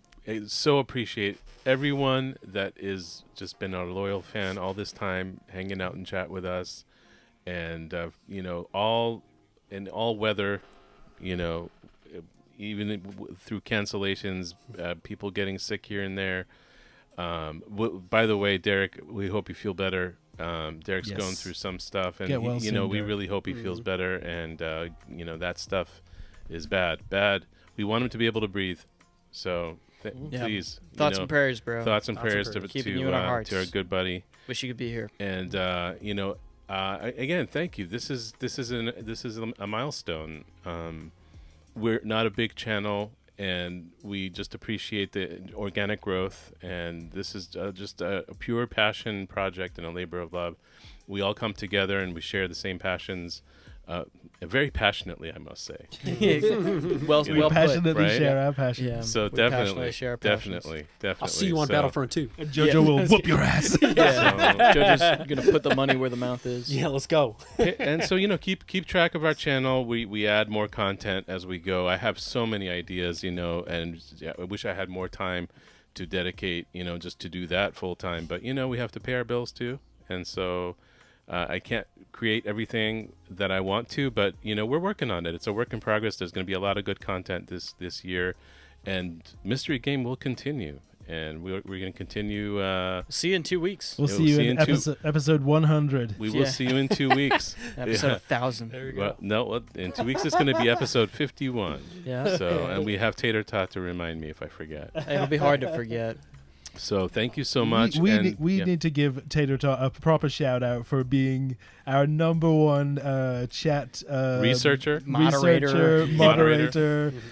so appreciate everyone that is just been our loyal fan all this time, hanging out and chat with us, and you know, all in all weather, you know, even through cancellations, people getting sick here and there. By the way, Derek, we hope you feel better. Derek's Yes. going through some stuff, and Get well you know, soon, we Derek. really hope he feels better. And you know, that stuff is bad. We want him to be able to breathe. So Yeah. please, Thoughts you know, and prayers, bro. thoughts and Thoughts and prayers prayers. Keeping you in our to hearts. our good buddy. Wish you could be here. And you know, again, thank you. This is a milestone. We're not a big channel, and we just appreciate the organic growth. And this is just a pure passion project and a labor of love. We all come together and we share the same passions. very passionately, I must say. well, We We well put. passionately right? share our passion. Yeah. So We passionately definitely, share our passions. definitely. I'll see you on So- Battlefront 2. And Jojo Yeah. will whoop your ass. Yeah. Jojo's gonna put the money where the mouth is. Yeah, let's go. And so keep track of our channel. We add more content as we go. I have so many ideas, and I wish I had more time to dedicate, just to do that full time. But we have to pay our bills too, and so I can't create everything that I want to. But we're working on it. It's a work in progress. There's going to be a lot of good content this year, and Mystery Game will continue. And we're going to continue. See you in 2 weeks. We'll Yeah, see we'll you see in you in episode 100. We will Yeah. see you in 2 weeks. Episode Yeah. 1000. Well, no, in 2 weeks it's going to be episode 51. Yeah. So, and we have Tater Tot to remind me if I forget. It'll be hard to forget. So, thank you so much. We and, we yeah. need to give Tater Tot a proper shout out for being our number one chat Researcher. moderator.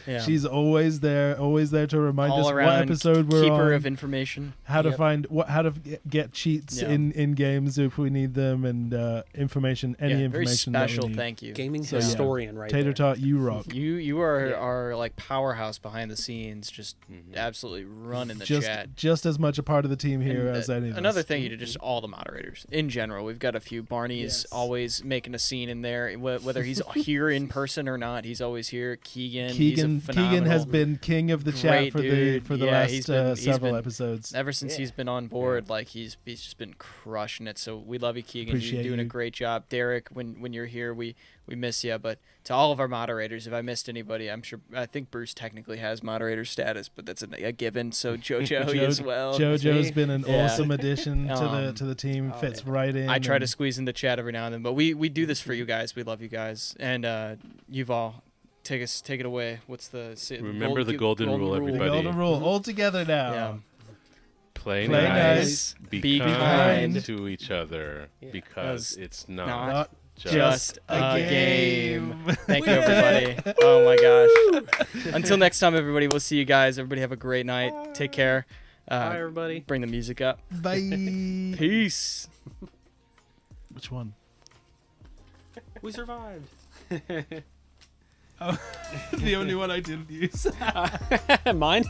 Yeah. She's always there to remind All us what around episode we're keeper on, of information. how to Yep. find how to get cheats Yeah. in games if we need them, and information, any Yeah, very information that we special need. thank you. Gaming So, yeah. historian right Tater there. Tot, you rock. You are Yeah. our like powerhouse behind the scenes, just absolutely running the chat. Just as much a part of the team here And, as any of another us. thing you to just all the moderators in general. We've got a few. Barney's Yes. always making a scene in there, whether he's here in person or not. He's always here. Keegan Keegan he's a Keegan has phenomenal- been king of the chat great for dude. the Yeah, last he's several been- episodes. Ever since Yeah. he's been on board, like he's just been crushing it. So we love you, Keegan. Appreciate You're doing a you. great job, Derek. When you're here, we miss you. But to all of our moderators, if I missed anybody, I think Bruce technically has moderator status, but that's a given. So JoJo as well. JoJo's been an Yeah. awesome addition to Um, the team. oh, Fits yeah. right in. I try to and squeeze in the chat every now and then, but we do this for you guys. We love you guys, and you've all take it away. What's the Remember the golden rule, the everybody. golden rule all together now. Yeah. Play, Play nice. nice, Be, be kind, kind to each other Yeah. because 'Cause it's not not Just a game. Thank you, everybody. Oh my gosh. Until next time, everybody. We'll see you guys. Everybody have a great night. Take care. Bye, everybody. Bring the music up. Bye. Peace. Which one? We survived. Oh, the only one I didn't use. Mine?